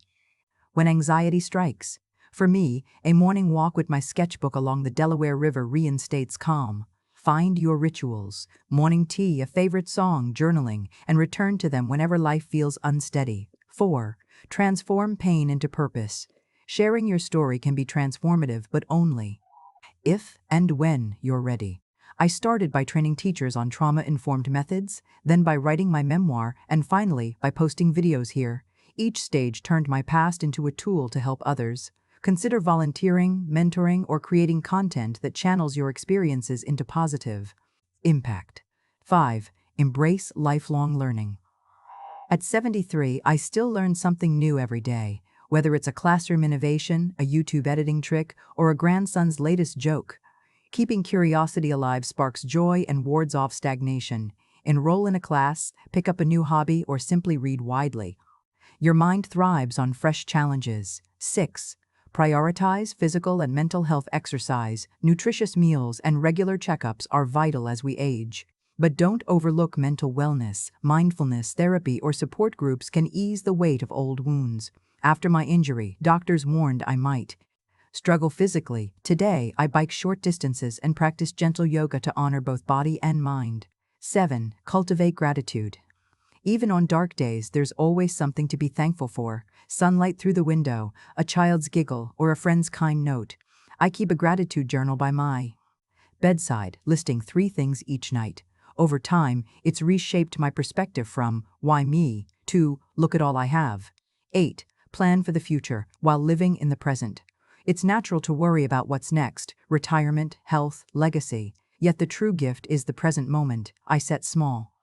when anxiety strikes. For me, a morning walk with my sketchbook along the Delaware River reinstates calm. Find your rituals: morning tea, a favorite song, journaling, and return to them whenever life feels unsteady. 4. Transform pain into purpose. Sharing your story can be transformative, but only if and when you're ready. I started by training teachers on trauma-informed methods, then by writing my memoir, and finally by posting videos here. Each stage turned my past into a tool to help others. Consider volunteering, mentoring, or creating content that channels your experiences into positive impact. 5. Embrace lifelong learning. At 73, I still learn something new every day, whether it's a classroom innovation, a YouTube editing trick, or a grandson's latest joke. Keeping curiosity alive sparks joy and wards off stagnation. Enroll in a class, pick up a new hobby, or simply read widely. Your mind thrives on fresh challenges. 6. Prioritize physical and mental health. Exercise, nutritious meals, and regular checkups are vital as we age. But don't overlook mental wellness. Mindfulness, therapy, or support groups can ease the weight of old wounds. After my injury, doctors warned I might struggle physically. Today, I bike short distances and practice gentle yoga to honor both body and mind. 7. Cultivate gratitude. Even on dark days, there's always something to be thankful for. Sunlight through the window, a child's giggle, or a friend's kind note. I keep a gratitude journal by my bedside, listing 3 things each night. Over time, it's reshaped my perspective from "why me" to "look at all I have." 8. Plan for the future while living in the present. It's natural to worry about what's next: retirement, health, legacy. Yet the true gift is the present moment. I set small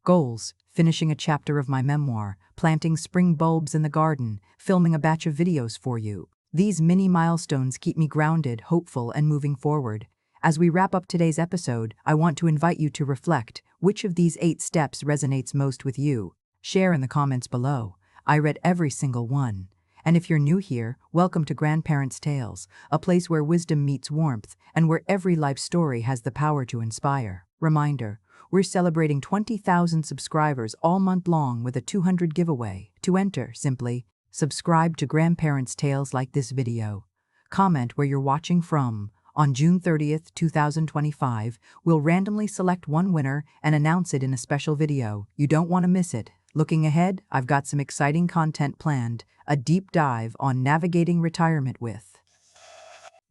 goals: finishing a chapter of my memoir, planting spring bulbs in the garden, filming a batch of videos for you. These mini milestones keep me grounded, hopeful, and moving forward. As we wrap up today's episode, I want to invite you to reflect. Which of these 8 steps resonates most with you? Share in the comments below. I read every single one. And if you're new here, welcome to Grandparents' Tales, a place where wisdom meets warmth and where every life story has the power to inspire. Reminder: we're celebrating 20,000 subscribers all month long with a 200 giveaway. To enter, simply subscribe to Grandparents' Tales, like this video, comment where you're watching from. On June 30th, 2025, we'll randomly select one winner and announce it in a special video. You don't want to miss it. Looking ahead, I've got some exciting content planned: a deep dive on navigating retirement with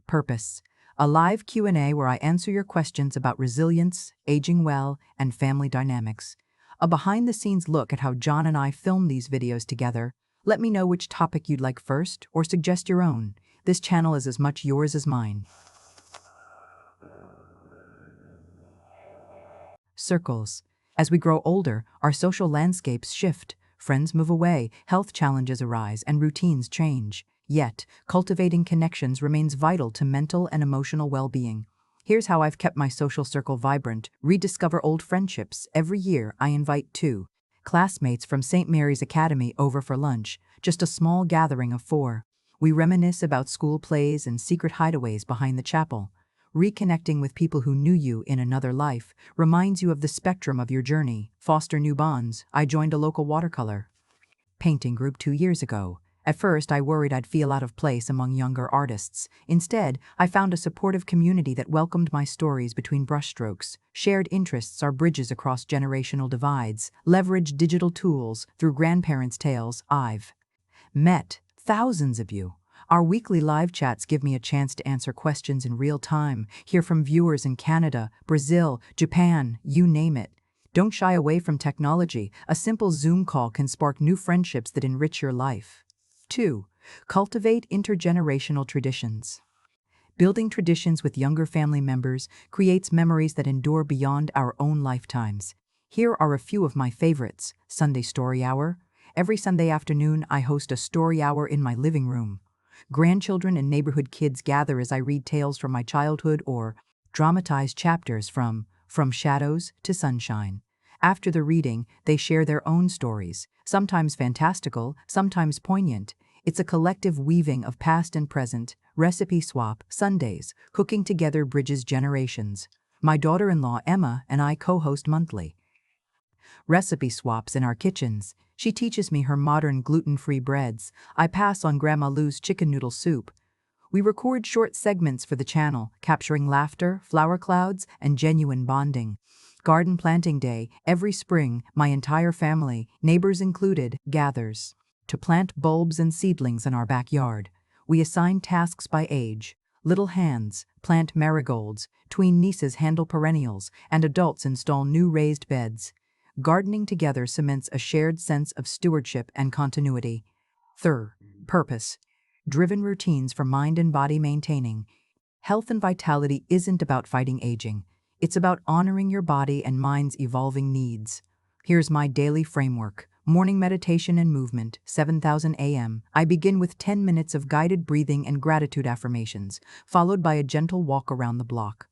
purpose, a live Q&A where I answer your questions about resilience, aging well, and family dynamics, a behind-the-scenes look at how John and I film these videos together. Let me know which topic you'd like first, or suggest your own. This channel is as much yours as mine. Circles. As we grow older, our social landscapes shift. Friends move away, health challenges arise, and routines change. Yet, cultivating connections remains vital to mental and emotional well-being. Here's how I've kept my social circle vibrant: rediscover old friendships. Every year, I invite 2 classmates from St. Mary's Academy over for lunch, just a small gathering of 4. We reminisce about school plays and secret hideaways behind the chapel. Reconnecting with people who knew you in another life reminds you of the spectrum of your journey. Foster new bonds. I joined a local watercolor painting group 2 years ago. At first, I worried I'd feel out of place among younger artists. Instead, I found a supportive community that welcomed my stories between brushstrokes. Shared interests are bridges across generational divides. Leverage digital tools. Through Grandparents' Tales, I've met thousands of you. Our weekly live chats give me a chance to answer questions in real time, hear from viewers in Canada, Brazil, Japan, you name it. Don't shy away from technology. A simple Zoom call can spark new friendships that enrich your life. 2. Cultivate intergenerational traditions. Building traditions with younger family members creates memories that endure beyond our own lifetimes. Here are a few of my favorites. Sunday Story Hour. Every Sunday afternoon, I host a story hour in my living room. Grandchildren and neighborhood kids gather as I read tales from my childhood or dramatize chapters from Shadows to Sunshine. After the reading, they share their own stories, sometimes fantastical, sometimes poignant. It's a collective weaving of past and present. Recipe Swap Sundays. Cooking together bridges generations. My daughter-in-law Emma and I co-host monthly recipe swaps in our kitchens. She teaches me her modern gluten-free breads. I pass on Grandma Lou's chicken noodle soup. We record short segments for the channel, capturing laughter, flower clouds, and genuine bonding. Garden Planting Day. Every spring, my entire family, neighbors included, gathers to plant bulbs and seedlings in our backyard. We assign tasks by age. Little hands plant marigolds, tween nieces handle perennials, and adults install new raised beds. Gardening together cements a shared sense of stewardship and continuity. 3. Purpose. Driven routines for mind and body maintaining. Health and vitality isn't about fighting aging. It's about honoring your body and mind's evolving needs. Here's my daily framework. Morning meditation and movement, 7,000 a.m. I begin with 10 minutes of guided breathing and gratitude affirmations, followed by a gentle walk around the block.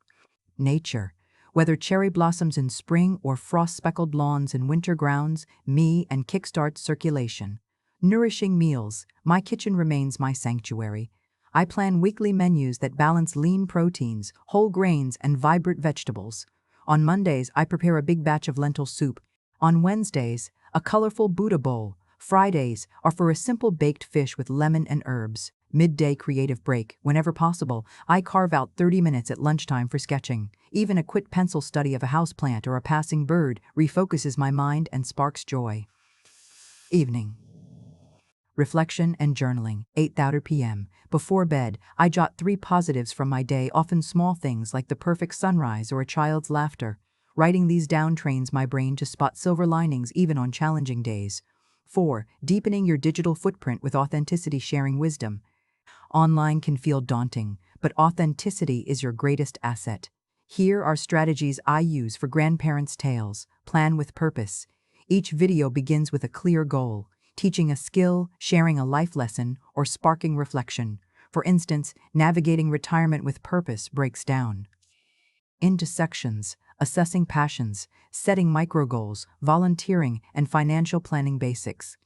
Nature. Whether cherry blossoms in spring or frost-speckled lawns in winter grounds, me and kickstart circulation. Nourishing meals. My kitchen remains my sanctuary. I plan weekly menus that balance lean proteins, whole grains, and vibrant vegetables. On Mondays, I prepare a big batch of lentil soup. On Wednesdays, a colorful Buddha bowl. Fridays are for a simple baked fish with lemon and herbs. Midday creative break. Whenever possible, I carve out 30 minutes at lunchtime for sketching. Even a quick pencil study of a houseplant or a passing bird refocuses my mind and sparks joy. Evening. Reflection and journaling, 8:30 p.m. Before bed, I jot 3 positives from my day, often small things like the perfect sunrise or a child's laughter. Writing these down trains my brain to spot silver linings even on challenging days. 4. Deepening your digital footprint with authenticity, sharing wisdom. Online can feel daunting, but authenticity is your greatest asset. Here are strategies I use for grandparents' tales. Plan with purpose. Each video begins with a clear goal, teaching a skill, sharing a life lesson, or sparking reflection. For instance, navigating retirement with purpose breaks down into sections: assessing passions, setting micro goals, volunteering, and financial planning basics.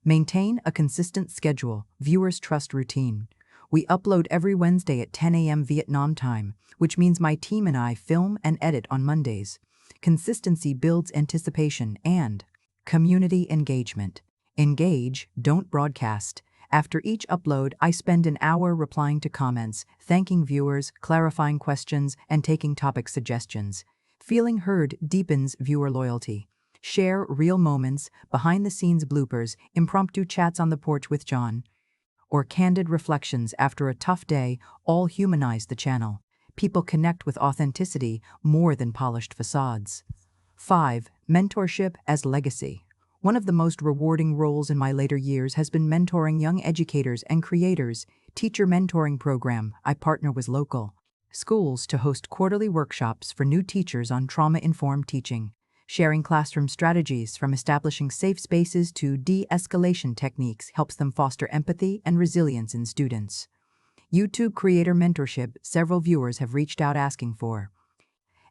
Maintain a consistent schedule. Viewers trust routine. We upload every Wednesday at 10 a.m. Vietnam time, which means my team and I film and edit on Mondays. Consistency builds anticipation and community engagement. Engage, don't broadcast. After each upload, I spend an hour replying to comments, thanking viewers, clarifying questions, and taking topic suggestions. Feeling heard deepens viewer loyalty. Share real moments, behind-the-scenes bloopers, impromptu chats on the porch with John, or candid reflections after a tough day all humanize the channel. People connect with authenticity more than polished facades. 5. Mentorship as legacy. One of the most rewarding roles in my later years has been mentoring young educators and creators. Teacher mentoring program. I partner with local schools to host quarterly workshops for new teachers on trauma-informed teaching, sharing classroom strategies from establishing safe spaces to de-escalation techniques helps them foster empathy and resilience in students. YouTube creator mentorship. Several viewers have reached out asking for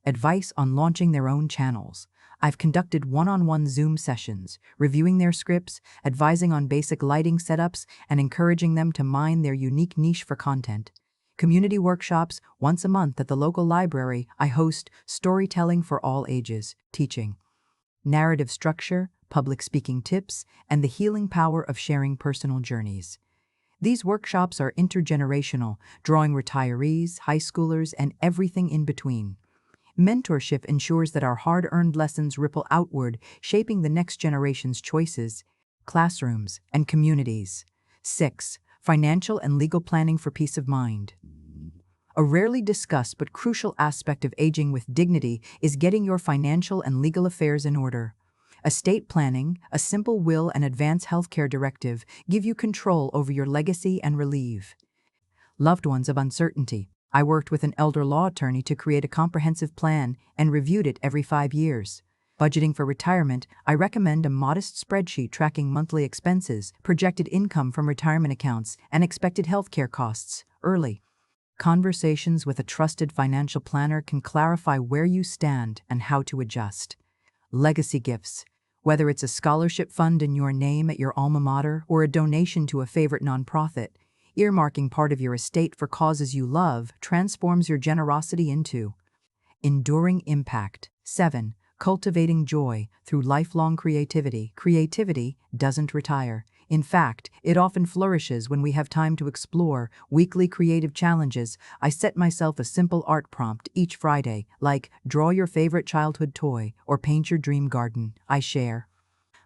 advice on launching their own channels. I've conducted one-on-one Zoom sessions, reviewing their scripts, advising on basic lighting setups, and encouraging them to mine their unique niche for content. Community workshops. Once a month at the local library, I host storytelling for all ages, teaching narrative structure, public speaking tips, and the healing power of sharing personal journeys. These workshops are intergenerational, drawing retirees, high schoolers, and everything in between. Mentorship ensures that our hard-earned lessons ripple outward, shaping the next generation's choices, classrooms, and communities. 6. Financial and legal planning for peace of mind. A rarely discussed but crucial aspect of aging with dignity is getting your financial and legal affairs in order. Estate planning, a simple will, and advance healthcare directive give you control over your legacy and relieve loved ones of uncertainty. I worked with an elder law attorney to create a comprehensive plan and reviewed it every 5 years. Budgeting for retirement, I recommend a modest spreadsheet tracking monthly expenses, projected income from retirement accounts, and expected healthcare costs early. Conversations with a trusted financial planner can clarify where you stand and how to adjust. Legacy gifts. Whether it's a scholarship fund in your name at your alma mater or a donation to a favorite nonprofit, earmarking part of your estate for causes you love transforms your generosity into enduring impact. 7. Cultivating joy through lifelong creativity. Creativity doesn't retire. In fact, it often flourishes when we have time to explore. Weekly creative challenges. I set myself a simple art prompt each Friday, like draw your favorite childhood toy or paint your dream garden. I share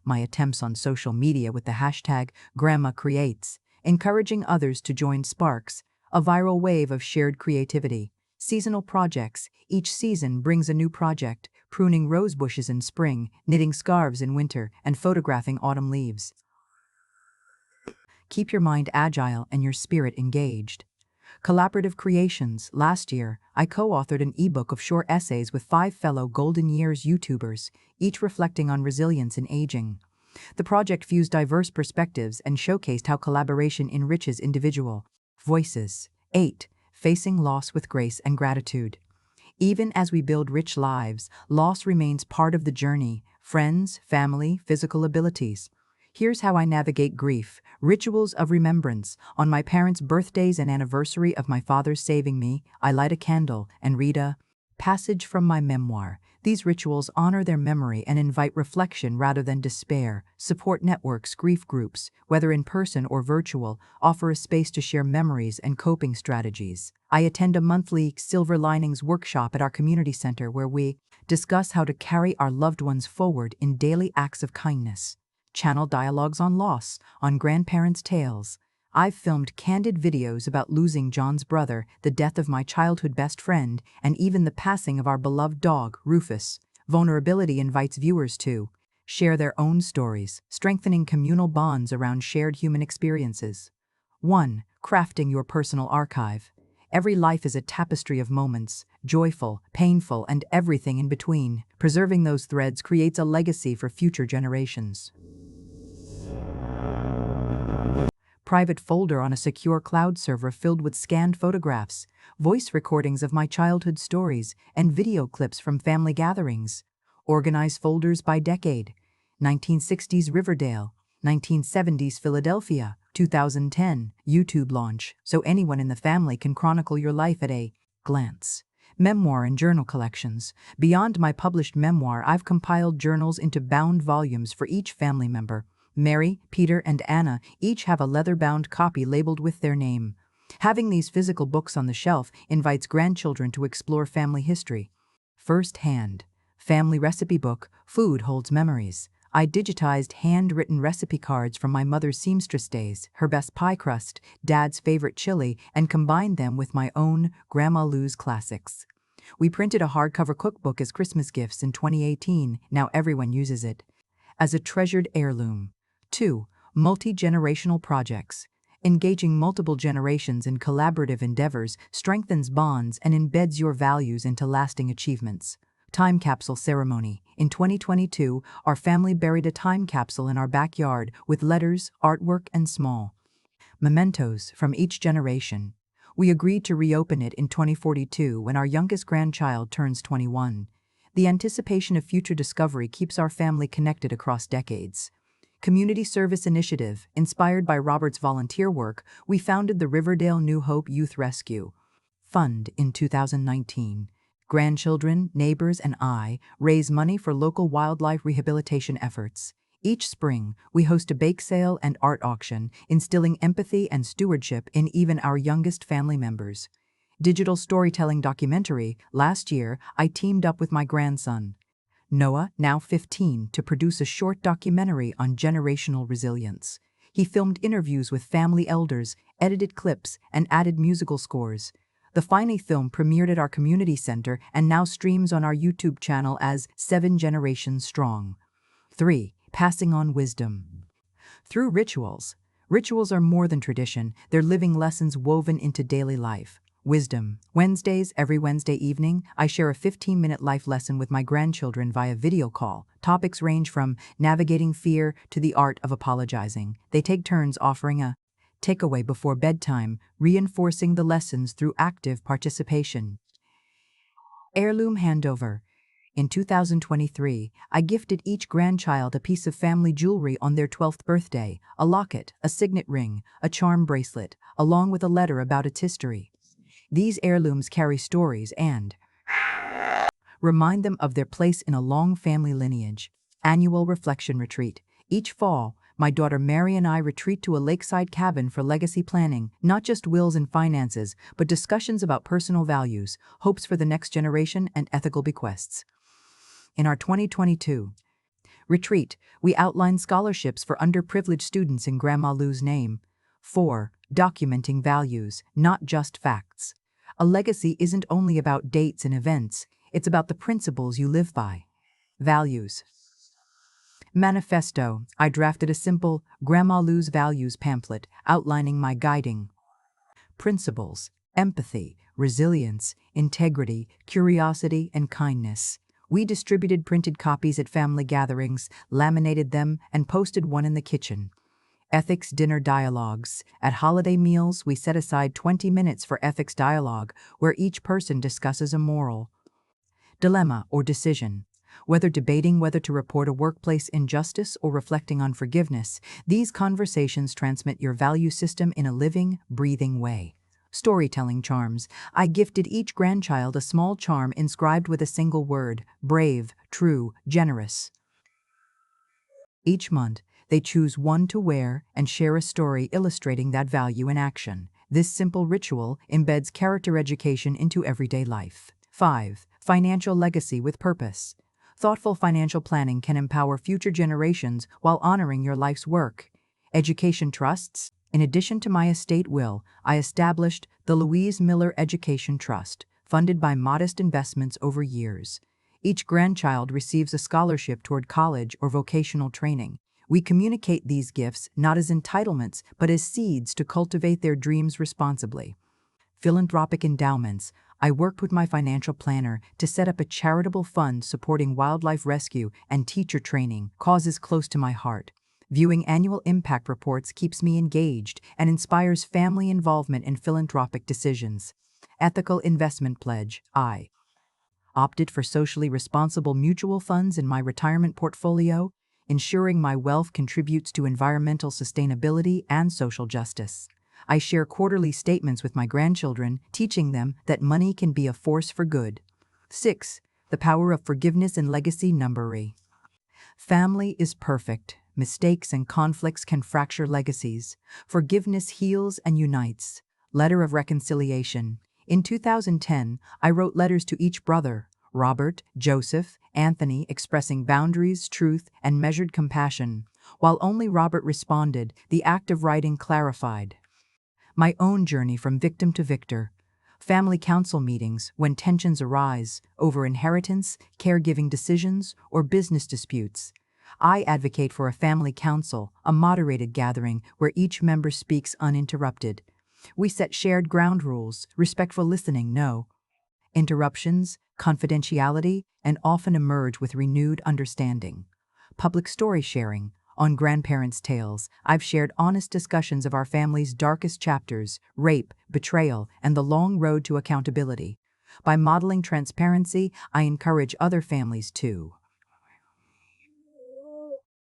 my attempts on social media with the hashtag #GrandmaCreates, encouraging others to join sparks a viral wave of shared creativity. Seasonal projects. Each season brings a new project, pruning rose bushes in spring, knitting scarves in winter, and photographing autumn leaves. Keep your mind agile and your spirit engaged. Collaborative creations. Last year, I co-authored an ebook of short essays with 5 fellow Golden Years YouTubers, each reflecting on resilience in aging. The project fused diverse perspectives and showcased how collaboration enriches individual voices. 8. Facing loss with grace and gratitude. Even as we build rich lives, loss remains part of the journey: friends, family, physical abilities. Here's how I navigate grief. Rituals of remembrance. On my parents' birthdays and anniversary of my father's saving me, I light a candle and read a Passage from my memoir. These rituals honor their memory and invite reflection rather than despair. Support networks, grief groups, whether in person or virtual, offer a space to share memories and coping strategies. I attend a monthly Silver Linings workshop at our community center where we discuss how to carry our loved ones forward in daily acts of kindness. Channel dialogues on loss, on grandparents' tales. I've filmed candid videos about losing John's brother, the death of my childhood best friend, and even the passing of our beloved dog, Rufus. Vulnerability invites viewers to share their own stories, strengthening communal bonds around shared human experiences. 1. Crafting your personal archive. Every life is a tapestry of moments, joyful, painful, and everything in between. Preserving those threads creates a legacy for future generations. Private folder on a secure cloud server filled with scanned photographs, voice recordings of my childhood stories, and video clips from family gatherings. Organize folders by decade. 1960s Riverdale, 1970s Philadelphia, 2010 YouTube launch, so anyone in the family can chronicle your life at a glance. Memoir and journal collections. Beyond my published memoir, I've compiled journals into bound volumes for each family member. Mary, Peter, and Anna each have a leather-bound copy labeled with their name. Having these physical books on the shelf invites grandchildren to explore family history. First-hand. Family recipe book, Food Holds Memories. I digitized handwritten recipe cards from my mother's seamstress days, her best pie crust, Dad's favorite chili, and combined them with my own Grandma Lou's classics. We printed a hardcover cookbook as Christmas gifts in 2018, now everyone uses it. As a treasured heirloom. 2. Multi-generational projects. Engaging multiple generations in collaborative endeavors strengthens bonds and embeds your values into lasting achievements. Time capsule ceremony. In 2022, our family buried a time capsule in our backyard with letters, artwork, and small mementos from each generation. We agreed to reopen it in 2042 when our youngest grandchild turns 21. The anticipation of future discovery keeps our family connected across decades. Community Service Initiative. Inspired by Robert's volunteer work, we founded the Riverdale New Hope Youth Rescue Fund in 2019. Grandchildren, neighbors, and I raise money for local wildlife rehabilitation efforts. Each spring, we host a bake sale and art auction, instilling empathy and stewardship in even our youngest family members. Digital storytelling documentary. Last year, I teamed up with my grandson, Noah, now 15, to produce a short documentary on generational resilience. He filmed interviews with family elders, edited clips, and added musical scores. The final film premiered at our community center and now streams on our YouTube channel as 7 Generations Strong. 3. Passing on wisdom. Through rituals. Rituals are more than tradition, they're living lessons woven into daily life. Wisdom. Wednesdays, every Wednesday evening, I share a 15-minute life lesson with my grandchildren via video call. Topics range from navigating fear to the art of apologizing. They take turns offering a takeaway before bedtime, reinforcing the lessons through active participation. Heirloom handover. In 2023, I gifted each grandchild a piece of family jewelry on their 12th birthday, a locket, a signet ring, a charm bracelet, along with a letter about its history. These heirlooms carry stories and remind them of their place in a long family lineage. Annual reflection retreat. Each fall, my daughter Mary and I retreat to a lakeside cabin for legacy planning, not just wills and finances, but discussions about personal values, hopes for the next generation, and ethical bequests. In our 2022 retreat, we outline scholarships for underprivileged students in Grandma Lou's name. 4. Documenting values, not just facts. A legacy isn't only about dates and events, it's about the principles you live by. Values. Manifesto. I drafted a simple Grandma Lou's Values pamphlet outlining my guiding principles: empathy, resilience, integrity, curiosity, and kindness. We distributed printed copies at family gatherings, laminated them, and posted one in the kitchen. Ethics dinner dialogues. At holiday meals, we set aside 20 minutes for ethics dialogue, where each person discusses a moral dilemma or decision. Whether debating whether to report a workplace injustice or reflecting on forgiveness, these conversations transmit your value system in a living, breathing way. Storytelling charms. I gifted each grandchild a small charm inscribed with a single word: brave, true, generous. Each month, they choose one to wear and share a story illustrating that value in action. This simple ritual embeds character education into everyday life. 5. Financial legacy with purpose. Thoughtful financial planning can empower future generations while honoring your life's work. Education trusts. In addition to my estate will, I established the Louise Miller Education Trust, funded by modest investments over years. Each grandchild receives a scholarship toward college or vocational training. We communicate these gifts not as entitlements, but as seeds to cultivate their dreams responsibly. Philanthropic endowments. I worked with my financial planner to set up a charitable fund supporting wildlife rescue and teacher training, causes close to my heart. Viewing annual impact reports keeps me engaged and inspires family involvement in philanthropic decisions. Ethical investment pledge. I opted for socially responsible mutual funds in my retirement portfolio, ensuring my wealth contributes to environmental sustainability and social justice. I share quarterly statements with my grandchildren, teaching them that money can be a force for good. 6. The power of forgiveness and legacy numbery. Family is perfect. Mistakes and conflicts can fracture legacies. Forgiveness heals and unites. Letter of reconciliation. In 2010, I wrote letters to each brother, Robert, Joseph, Anthony, expressing boundaries, truth, and measured compassion. While only Robert responded, the act of writing clarified my own journey from victim to victor. Family council meetings, when tensions arise over inheritance, caregiving decisions, or business disputes. I advocate for a family council, a moderated gathering where each member speaks uninterrupted. We set shared ground rules: respectful listening, no interruptions, confidentiality, and often emerge with renewed understanding. Public story sharing. On Grandparents' Tales, I've shared honest discussions of our family's darkest chapters: rape, betrayal, and the long road to accountability. By modeling transparency, I encourage other families to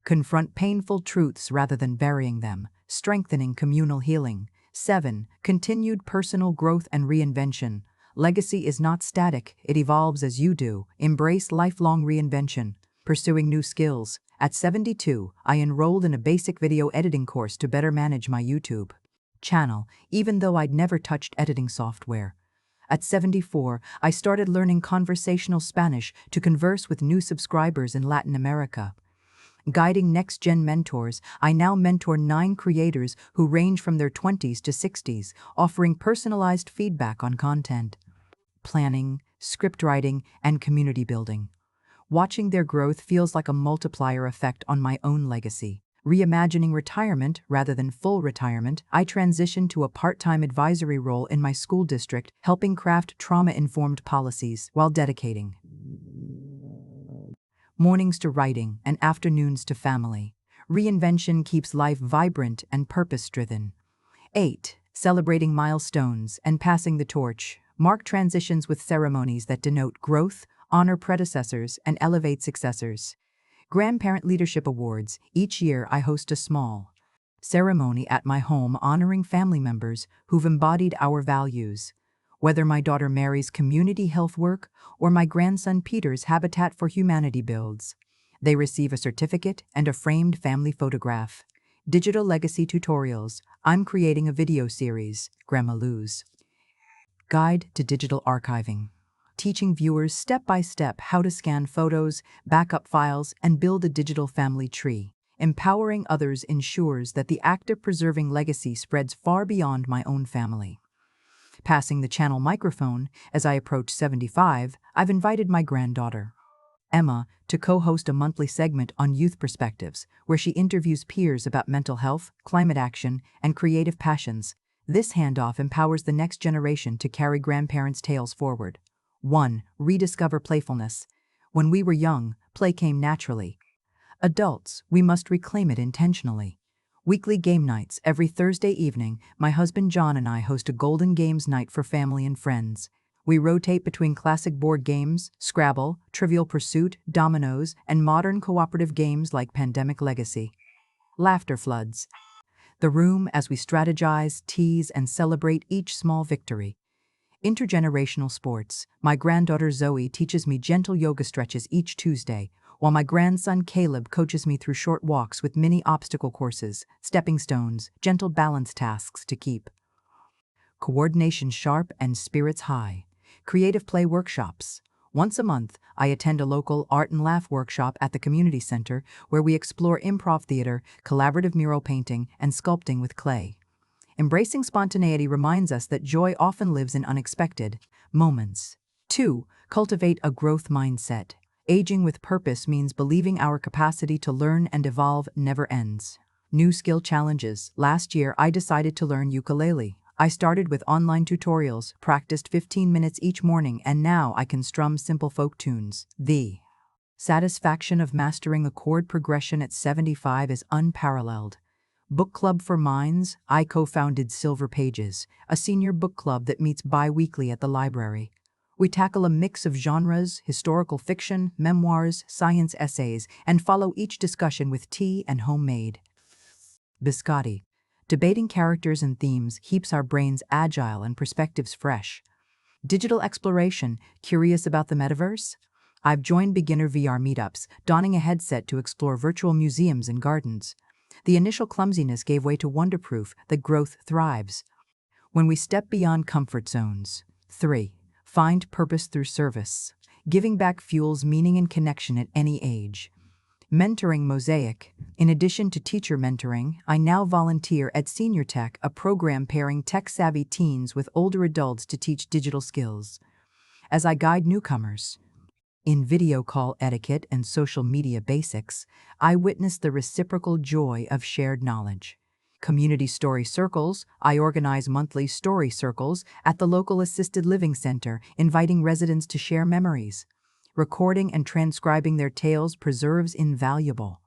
confront painful truths rather than burying them, strengthening communal healing. 7. Continued personal growth and reinvention. Legacy is not static, it evolves as you do. Embrace lifelong reinvention. Pursuing new skills. At 72, I enrolled in a basic video editing course to better manage my YouTube channel, even though I'd never touched editing software. At 74, I started learning conversational Spanish to converse with new subscribers in Latin America. Guiding next-gen mentors, I now mentor 9 creators who range from their 20s to 60s, offering personalized feedback on content, planning, script writing, and community building. Watching their growth feels like a multiplier effect on my own legacy. Reimagining retirement rather than full retirement, I transitioned to a part-time advisory role in my school district, helping craft trauma-informed policies while dedicating mornings to writing and afternoons to family. Reinvention keeps life vibrant and purpose-driven. 8. Celebrating milestones and passing the torch. Mark transitions with ceremonies that denote growth, honor predecessors, and elevate successors. Grandparent Leadership Awards. Each year I host a small ceremony at my home honoring family members who've embodied our values. Whether my daughter Mary's community health work or my grandson Peter's Habitat for Humanity builds, they receive a certificate and a framed family photograph. Digital legacy tutorials. I'm creating a video series, Grandma Lou's Guide to Digital Archiving, teaching viewers step-by-step how to scan photos, backup files, and build a digital family tree. Empowering others ensures that the act of preserving legacy spreads far beyond my own family. Passing the channel microphone. As I approach 75, I've invited my granddaughter, Emma, to co-host a monthly segment on Youth Perspectives, where she interviews peers about mental health, climate action, and creative passions. This handoff empowers the next generation to carry grandparents' tales forward. 1. Rediscover playfulness. When we were young, play came naturally. Adults, we must reclaim it intentionally. Weekly game nights. Every Thursday evening, my husband John and I host a Golden Games night for family and friends. We rotate between classic board games, Scrabble, Trivial Pursuit, Dominoes, and modern cooperative games like Pandemic Legacy. Laughter floods. The room as we strategize, tease, and celebrate each small victory. Intergenerational sports. My granddaughter Zoe teaches me gentle yoga stretches each Tuesday, while my grandson Caleb coaches me through short walks with mini obstacle courses, stepping stones, gentle balance tasks to keep coordination sharp and spirits high. Creative play workshops. Once a month, I attend a local art and laugh workshop at the community center where we explore improv theater, collaborative mural painting, and sculpting with clay. Embracing spontaneity reminds us that joy often lives in unexpected moments. 2. Cultivate a growth mindset. Aging with purpose means believing our capacity to learn and evolve never ends. New skill challenges. Last year, I decided to learn ukulele. I started with online tutorials, practiced 15 minutes each morning, and now I can strum simple folk tunes. The satisfaction of mastering a chord progression at 75 is unparalleled. Book Club for Minds. I co-founded Silver Pages, a senior book club that meets bi-weekly at the library. We tackle a mix of genres, historical fiction, memoirs, science essays, and follow each discussion with tea and homemade biscotti. Debating characters and themes keeps our brains agile and perspectives fresh. Digital exploration. Curious about the metaverse? I've joined beginner VR meetups, donning a headset to explore virtual museums and gardens. The initial clumsiness gave way to wonderproof that growth thrives when we step beyond comfort zones. 3. Find purpose through service. Giving back fuels meaning and connection at any age. Mentoring Mosaic. In addition to teacher mentoring, I now volunteer at Senior Tech, a program pairing tech-savvy teens with older adults to teach digital skills. As I guide newcomers in video call etiquette and social media basics, I witness the reciprocal joy of shared knowledge. Community story circles. I organize monthly story circles at the local assisted living center, inviting residents to share memories. Recording and transcribing their tales preserves invaluable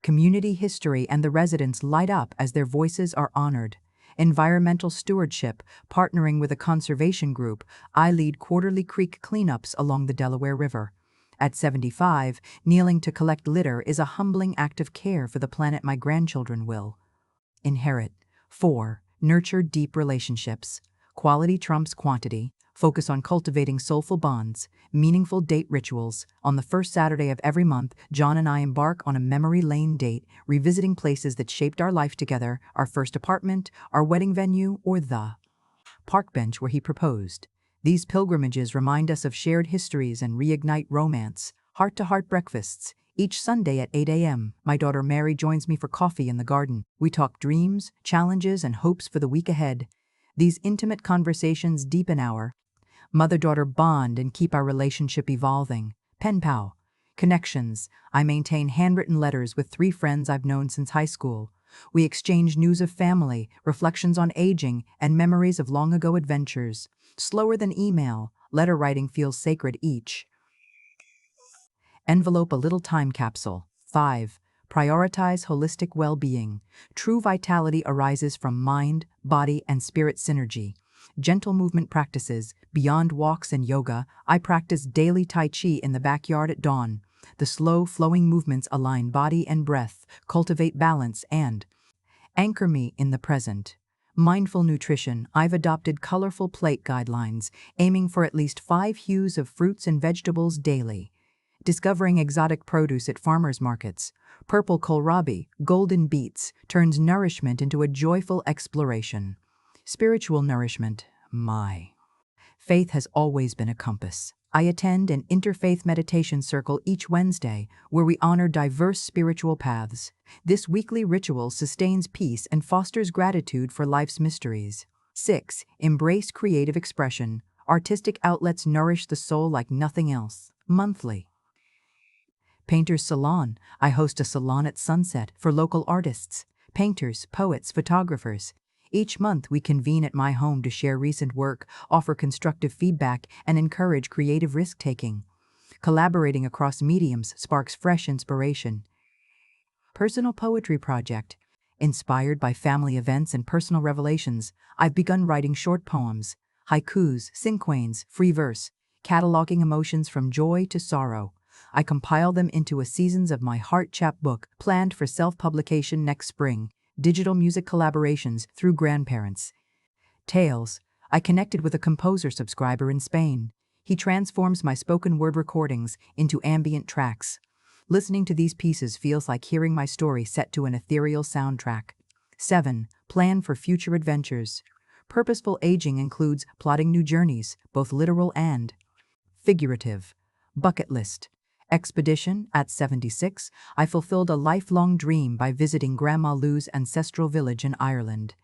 community history, and the residents light up as their voices are honored. Environmental stewardship. Partnering with a conservation group, I lead quarterly creek cleanups along the Delaware River. At 75, kneeling to collect litter is a humbling act of care for the planet my grandchildren will inherit. 4. Nurture deep relationships. Quality trumps quantity. Focus on cultivating soulful bonds, meaningful date rituals. On the first Saturday of every month, John and I embark on a memory lane date, revisiting places that shaped our life together, our first apartment, our wedding venue, or the park bench where he proposed. These pilgrimages remind us of shared histories and reignite romance. Heart-to-heart breakfasts. Each Sunday at 8 a.m., my daughter Mary joins me for coffee in the garden. We talk dreams, challenges, and hopes for the week ahead. These intimate conversations deepen our mother-daughter bond and keep our relationship evolving. Pen pal. Connections. I maintain handwritten letters with 3 friends I've known since high school. We exchange news of family, reflections on aging, and memories of long-ago adventures. Slower than email, letter writing feels sacred each envelope a little time capsule. 5. Prioritize holistic well-being. True vitality arises from mind, body, and spirit synergy. Gentle movement practices. Beyond walks and yoga, I practice daily Tai Chi in the backyard at dawn. The slow, flowing movements align body and breath, cultivate balance, and anchor me in the present. Mindful nutrition. I've adopted colorful plate guidelines, aiming for at least 5 hues of fruits and vegetables daily. Discovering exotic produce at farmers markets. Purple kohlrabi, golden beets, turns nourishment into a joyful exploration. Spiritual nourishment. My faith has always been a compass. I attend an interfaith meditation circle each Wednesday where we honor diverse spiritual paths. This weekly ritual sustains peace and fosters gratitude for life's mysteries. 6. Embrace creative expression. Artistic outlets nourish the soul like nothing else. Monthly Painter's Salon. I host a salon at sunset for local artists, painters, poets, photographers. Each month we convene at my home to share recent work, offer constructive feedback, and encourage creative risk-taking. Collaborating across mediums sparks fresh inspiration. Personal Poetry Project. Inspired by family events and personal revelations, I've begun writing short poems, haikus, cinquains, free verse, cataloging emotions from joy to sorrow. I compile them into a Seasons of My Heart chapbook, planned for self-publication next spring. digital music collaborations through grandparents. Tales. I connected with a composer subscriber in Spain. He transforms my spoken word recordings into ambient tracks. Listening to these pieces feels like hearing my story set to an ethereal soundtrack. 7. Plan for future adventures. Purposeful aging includes plotting new journeys, both literal and figurative. Bucket list. Expedition. At 76, I fulfilled a lifelong dream by visiting Grandma Lou's ancestral village in Ireland.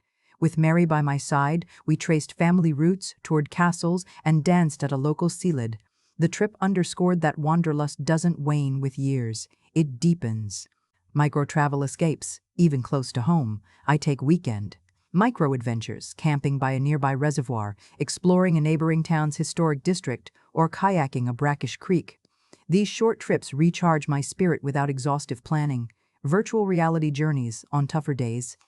With Mary by my side, we traced family roots, toured castles, and danced at a local Sealid. The trip underscored that wanderlust doesn't wane with years, it deepens. Micro-travel escapes, even close to home. I take weekend. Micro-adventures, camping by a nearby reservoir, exploring a neighboring town's historic district, or kayaking a brackish creek. These short trips recharge my spirit without exhaustive planning. Virtual reality journeys on tougher days.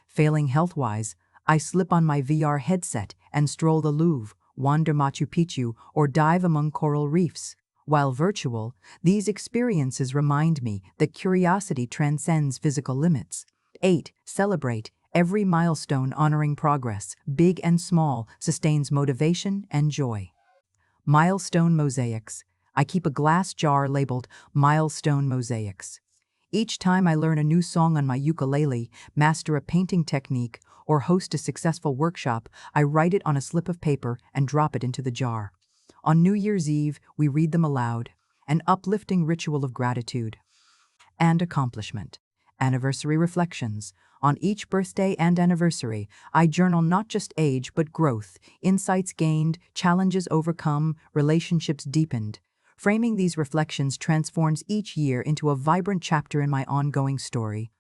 Failing health-wise, I slip on my VR headset and stroll the Louvre, wander Machu Picchu, or dive among coral reefs. While virtual, these experiences remind me that curiosity transcends physical limits. 8. Celebrate. Every milestone honoring progress, big and small, sustains motivation and joy. Milestone mosaics. I keep a glass jar labeled Milestone Mosaics. Each time I learn a new song on my ukulele, master a painting technique, or host a successful workshop, I write it on a slip of paper and drop it into the jar. On New Year's Eve, we read them aloud, an uplifting ritual of gratitude and accomplishment. Anniversary reflections. On each birthday and anniversary, I journal not just age but growth, insights gained, challenges overcome, relationships deepened. Framing these reflections transforms each year into a vibrant chapter in my ongoing story.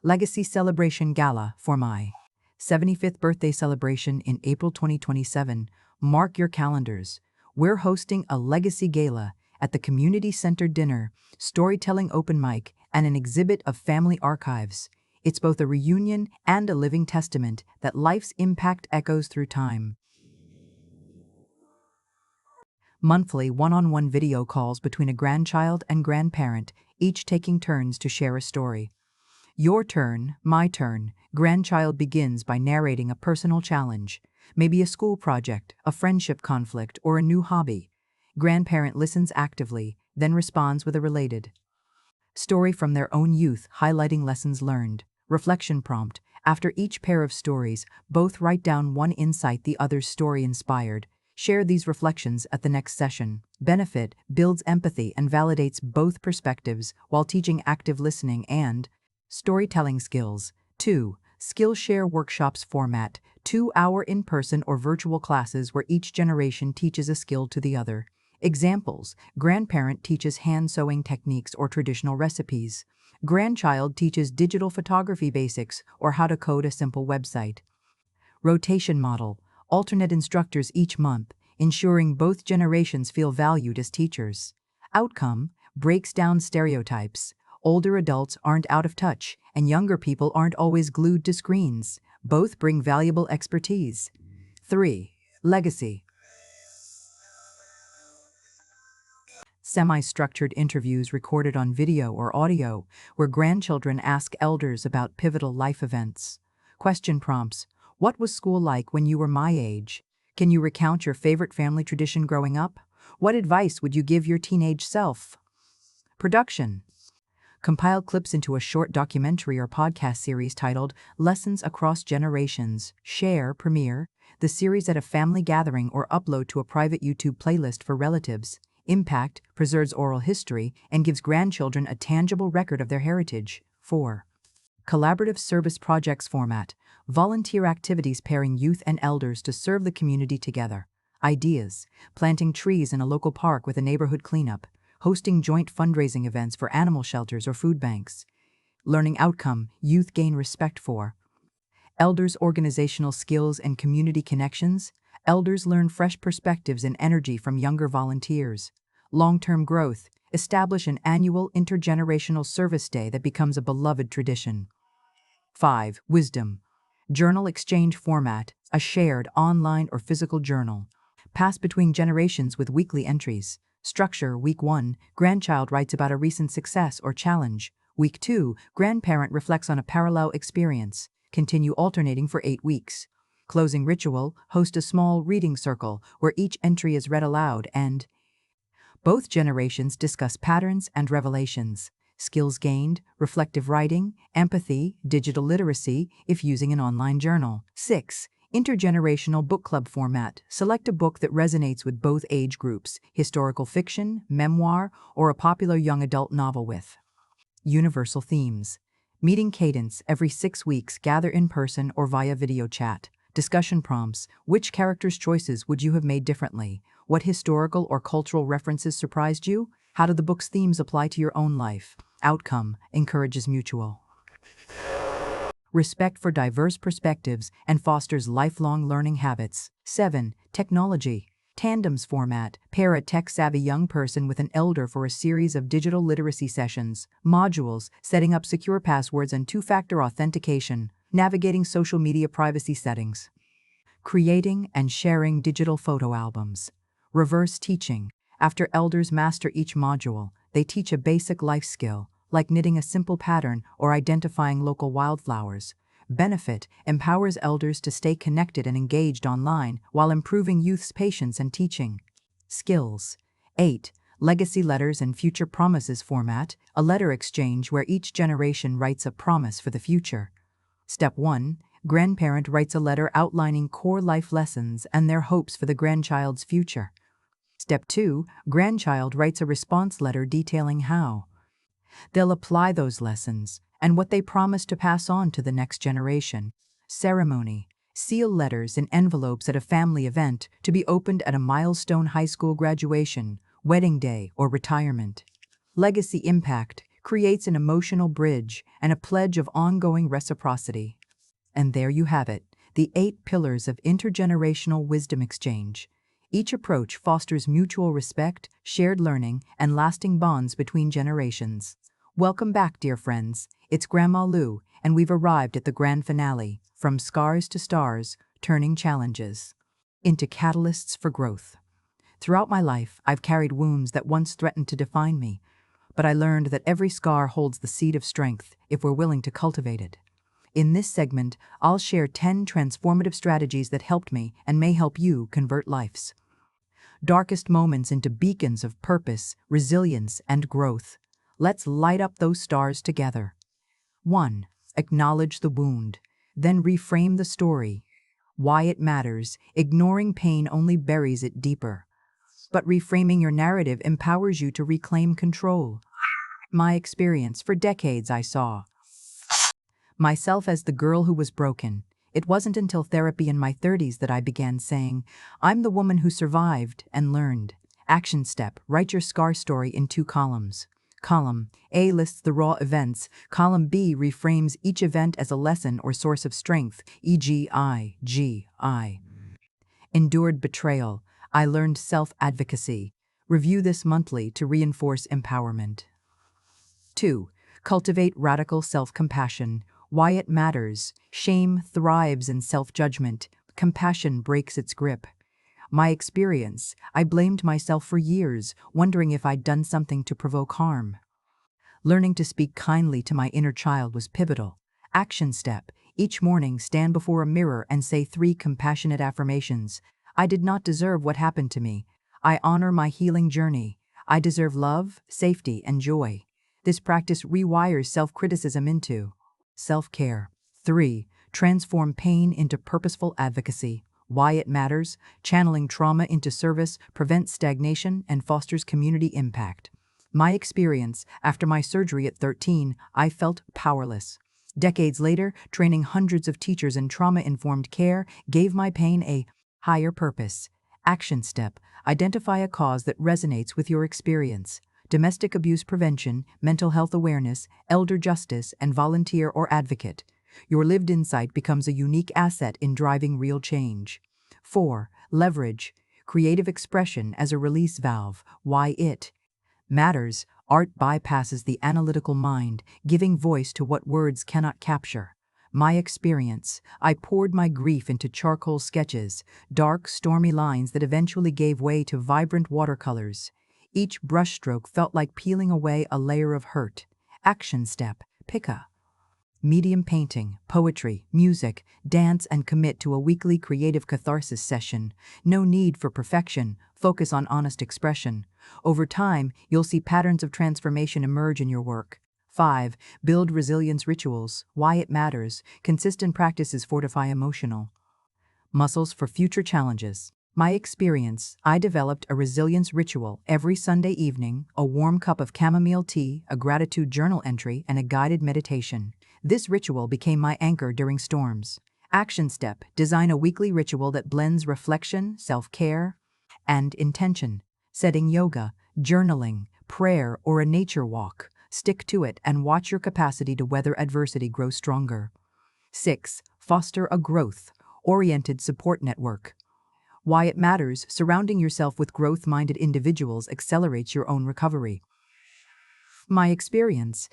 Legacy Celebration Gala for my 75th birthday celebration in April 2027. Mark your calendars. We're hosting a Legacy Gala at the Community Center dinner, storytelling open mic, and an exhibit of family archives. It's both a reunion and a living testament that life's impact echoes through time. Monthly one-on-one video calls between a grandchild and grandparent, each taking turns to share a story. Your turn, my turn. Grandchild begins by narrating a personal challenge, maybe a school project, a friendship conflict, or a new hobby. Grandparent listens actively, then responds with a related story from their own youth, highlighting lessons learned. Reflection prompt. After each pair of stories, both write down one insight the other's story inspired. Share these reflections at the next session. Benefit. Builds empathy and validates both perspectives while teaching active listening and storytelling skills. 2. Skillshare workshops format. 2-hour in-person or virtual classes where each generation teaches a skill to the other. Examples. Grandparent teaches hand sewing techniques or traditional recipes. Grandchild teaches digital photography basics or how to code a simple website. Rotation model. Alternate instructors each month, ensuring both generations feel valued as teachers. Outcome. Breaks down stereotypes. Older adults aren't out of touch, and younger people aren't always glued to screens. Both bring valuable expertise. 3. Legacy. Semi-structured interviews recorded on video or audio, where grandchildren ask elders about pivotal life events. Question prompts. What was school like when you were my age? Can you recount your favorite family tradition growing up? What advice would you give your teenage self? Production. Compile clips into a short documentary or podcast series titled Lessons Across Generations. Share, premiere the series at a family gathering or upload to a private YouTube playlist for relatives. Impact. Preserves oral history and gives grandchildren a tangible record of their heritage. 4. Collaborative service projects format. Volunteer activities pairing youth and elders to serve the community together. Ideas. Planting trees in a local park with a neighborhood cleanup. Hosting joint fundraising events for animal shelters or food banks. Learning outcome. Youth gain respect for elders' organizational skills and community connections. Elders learn fresh perspectives and energy from younger volunteers. Long-term growth. Establish an annual intergenerational service day that becomes a beloved tradition. 5. Wisdom. Journal exchange format. A shared online or physical journal. Pass between generations with weekly entries. Structure. Week 1. Grandchild writes about a recent success or challenge. Week 2, grandparent reflects on a parallel experience. Continue alternating for 8 weeks. Closing ritual, host a small reading circle where each entry is read aloud and both generations discuss patterns and revelations. Skills gained, reflective writing, empathy, digital literacy, if using an online journal. 6. Intergenerational book club format. Select a book that resonates with both age groups, historical fiction, memoir, or a popular young adult novel with universal themes. Meeting cadence every 6 weeks, gather in person or via video chat. Discussion prompts. Which character's choices would you have made differently? What historical or cultural references surprised you? How do the book's themes apply to your own life? Outcome. Encourages mutual respect for diverse perspectives and fosters lifelong learning habits. 7. Technology. Tandems format. Pair a tech-savvy young person with an elder for a series of digital literacy sessions. Modules. Setting up secure passwords and two-factor authentication. Navigating social media privacy settings. Creating and sharing digital photo albums. Reverse teaching. After elders master each module, they teach a basic life skill, like knitting a simple pattern or identifying local wildflowers. Benefit. Empowers elders to stay connected and engaged online while improving youth's patience and teaching. Skills. 8. Legacy letters and future promises format. A letter exchange where each generation writes a promise for the future. Step 1. Grandparent writes a letter outlining core life lessons and their hopes for the grandchild's future. Step 2. Grandchild writes a response letter detailing how they'll apply those lessons and what they promise to pass on to the next generation. Ceremony. Seal letters in envelopes at a family event to be opened at a milestone high school graduation, wedding day, or retirement. Legacy impact. Creates an emotional bridge and a pledge of ongoing reciprocity. And there you have it, the 8 pillars of intergenerational wisdom exchange. Each approach fosters mutual respect, shared learning, and lasting bonds between generations. Welcome back, dear friends. It's Grandma Lou, and we've arrived at the grand finale, from scars to stars, turning challenges into catalysts for growth. Throughout my life, I've carried wounds that once threatened to define me, but I learned that every scar holds the seed of strength if we're willing to cultivate it. In this segment, I'll share 10 transformative strategies that helped me and may help you convert life's darkest moments into beacons of purpose, resilience, and growth. Let's light up those stars together. 1. Acknowledge the wound, then reframe the story. Why it matters. Ignoring pain only buries it deeper. But reframing your narrative empowers you to reclaim control. My experience. For decades I saw myself as the girl who was broken. It wasn't until therapy in my 30s that I began saying, I'm the woman who survived and learned. Action step. Write your scar story in 2 columns. Column A lists the raw events. Column B reframes each event as a lesson or source of strength, e.g. I endured betrayal. I learned self-advocacy. Review this monthly to reinforce empowerment. 2. Cultivate radical self-compassion. Why it matters. Shame thrives in self-judgment. Compassion breaks its grip. My experience. I blamed myself for years, wondering if I'd done something to provoke harm. Learning to speak kindly to my inner child was pivotal. Action step. Each morning, stand before a mirror and say 3 compassionate affirmations. I did not deserve what happened to me. I honor my healing journey. I deserve love, safety, and joy. This practice rewires self-criticism into self-care. 3. Transform pain into purposeful advocacy. Why it matters. Channeling trauma into service prevents stagnation and fosters community impact. My experience. After my surgery at 13, I felt powerless. Decades later, training hundreds of teachers in trauma-informed care gave my pain a higher purpose. Action step. Identify a cause that resonates with your experience. Domestic abuse prevention, mental health awareness, elder justice, and volunteer or advocate. Your lived insight becomes a unique asset in driving real change. 4. Leverage. Creative expression as a release valve. Why it matters. Art bypasses the analytical mind, giving voice to what words cannot capture. My experience. I poured my grief into charcoal sketches, dark, stormy lines that eventually gave way to vibrant watercolors. Each brushstroke felt like peeling away a layer of hurt. Action step, pick a medium: painting, poetry, music, dance, and commit to a weekly creative catharsis session. No need for perfection, focus on honest expression. Over time, you'll see patterns of transformation emerge in your work. 5. Build resilience rituals. Why it matters. Consistent practices fortify emotional muscles for future challenges. My experience: I developed a resilience ritual every Sunday evening: a warm cup of chamomile tea, a gratitude journal entry, and a guided meditation. This ritual became my anchor during storms. Action step: design a weekly ritual that blends reflection, self-care, and intention. Setting: yoga, journaling, prayer, or a nature walk. Stick to it and watch your capacity to weather adversity grow stronger. 6. Foster a growth-oriented support network. Why it matters. Surrounding yourself with growth-minded individuals accelerates your own recovery. My experience: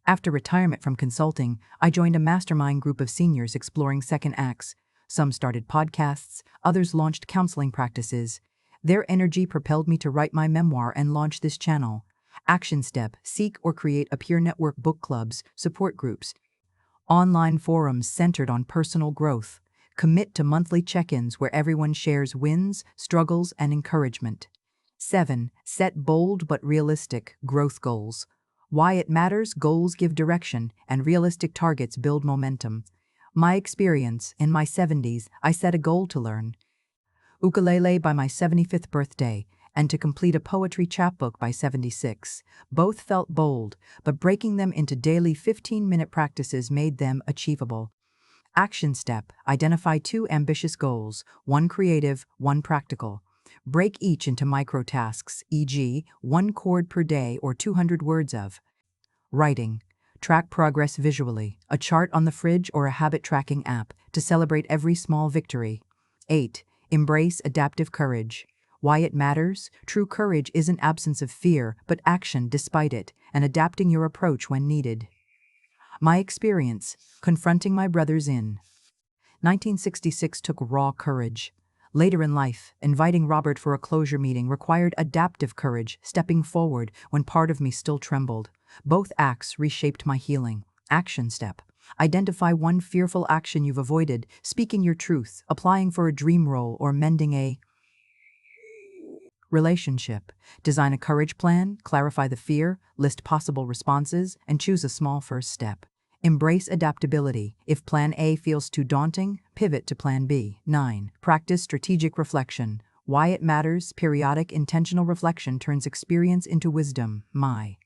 after retirement from consulting, I joined a mastermind group of seniors exploring second acts. Some started podcasts, others launched counseling practices. Their energy propelled me to write my memoir and launch this channel. Action step: seek or create a peer network: book clubs, support groups, online forums centered on personal growth. Commit to monthly check-ins where everyone shares wins, struggles, and encouragement. 7. Set bold but realistic growth goals. Why it matters. Goals give direction, and realistic targets build momentum. My experience: in my 70s, I set a goal to learn ukulele by my 75th birthday and to complete a poetry chapbook by 76. Both felt bold, but breaking them into daily 15-minute practices made them achievable. Action step: identify 2 ambitious goals, one creative, one practical. Break each into micro tasks, e.g., 1 chord per day or 200 words of writing. Track progress visually, a chart on the fridge or a habit tracking app to celebrate every small victory. 8. Embrace adaptive courage. Why it matters. True courage isn't absence of fear, but action despite it, and adapting your approach when needed. My experience: confronting my brothers in 1966 took raw courage. Later in life, inviting Robert for a closure meeting required adaptive courage, stepping forward when part of me still trembled. Both acts reshaped my healing. Action step: identify 1 fearful action you've avoided, speaking your truth, applying for a dream role, or mending a relationship. Design a courage plan, clarify the fear, list possible responses, and choose a small first step. Embrace adaptability. If plan A feels too daunting, pivot to plan B. 9. Practice strategic reflection. Why it matters. Periodic, intentional reflection turns experience into wisdom. My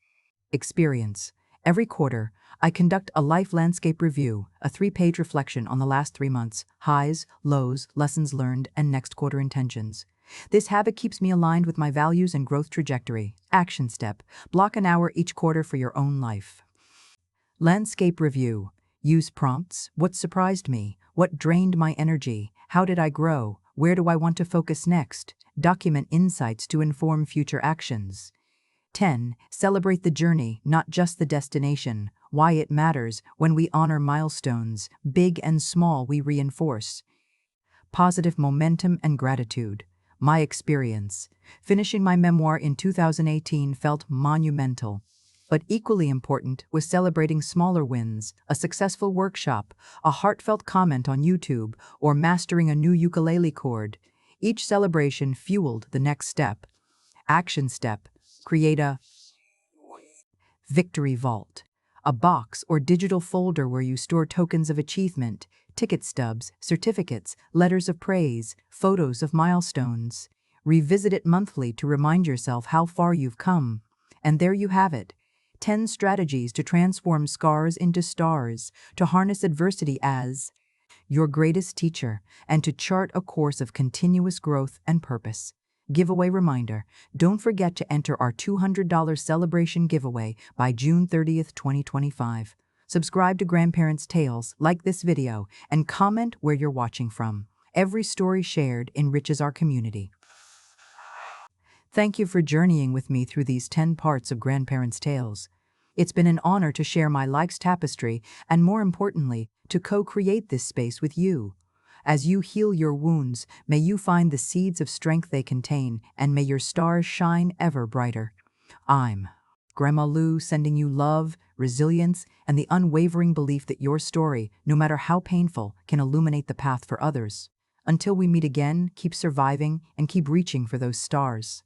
experience: every quarter, I conduct a life landscape review, a 3-page reflection on the last 3 months: highs, lows, lessons learned, and next quarter intentions. This habit keeps me aligned with my values and growth trajectory. Action step: block an hour each quarter for your own life. Landscape review. Use prompts: what surprised me? What drained my energy? How did I grow? Where do I want to focus next? Document insights to inform future actions. 10. Celebrate the journey, not just the destination. Why it matters. When we honor milestones, big and small, we reinforce positive momentum and gratitude. My experience: finishing my memoir in 2018 felt monumental. But equally important was celebrating smaller wins: a successful workshop, a heartfelt comment on YouTube, or mastering a new ukulele chord. Each celebration fueled the next step. Action step: create a victory vault, a box or digital folder where you store tokens of achievement, ticket stubs, certificates, letters of praise, photos of milestones. Revisit it monthly to remind yourself how far you've come. And there you have it: 10 strategies to transform scars into stars, to harness adversity as your greatest teacher, and to chart a course of continuous growth and purpose. Giveaway reminder: don't forget to enter our $200 celebration giveaway by June 30th, 2025. Subscribe to Grandparents' Tales, like this video, and comment where you're watching from. Every story shared enriches our community. Thank you for journeying with me through these 10 parts of Grandparents' Tales. It's been an honor to share my life's tapestry and, more importantly, to co-create this space with you. As you heal your wounds, may you find the seeds of strength they contain, and may your stars shine ever brighter. I'm Grandma Lou, sending you love, resilience, and the unwavering belief that your story, no matter how painful, can illuminate the path for others. Until we meet again, keep surviving and keep reaching for those stars.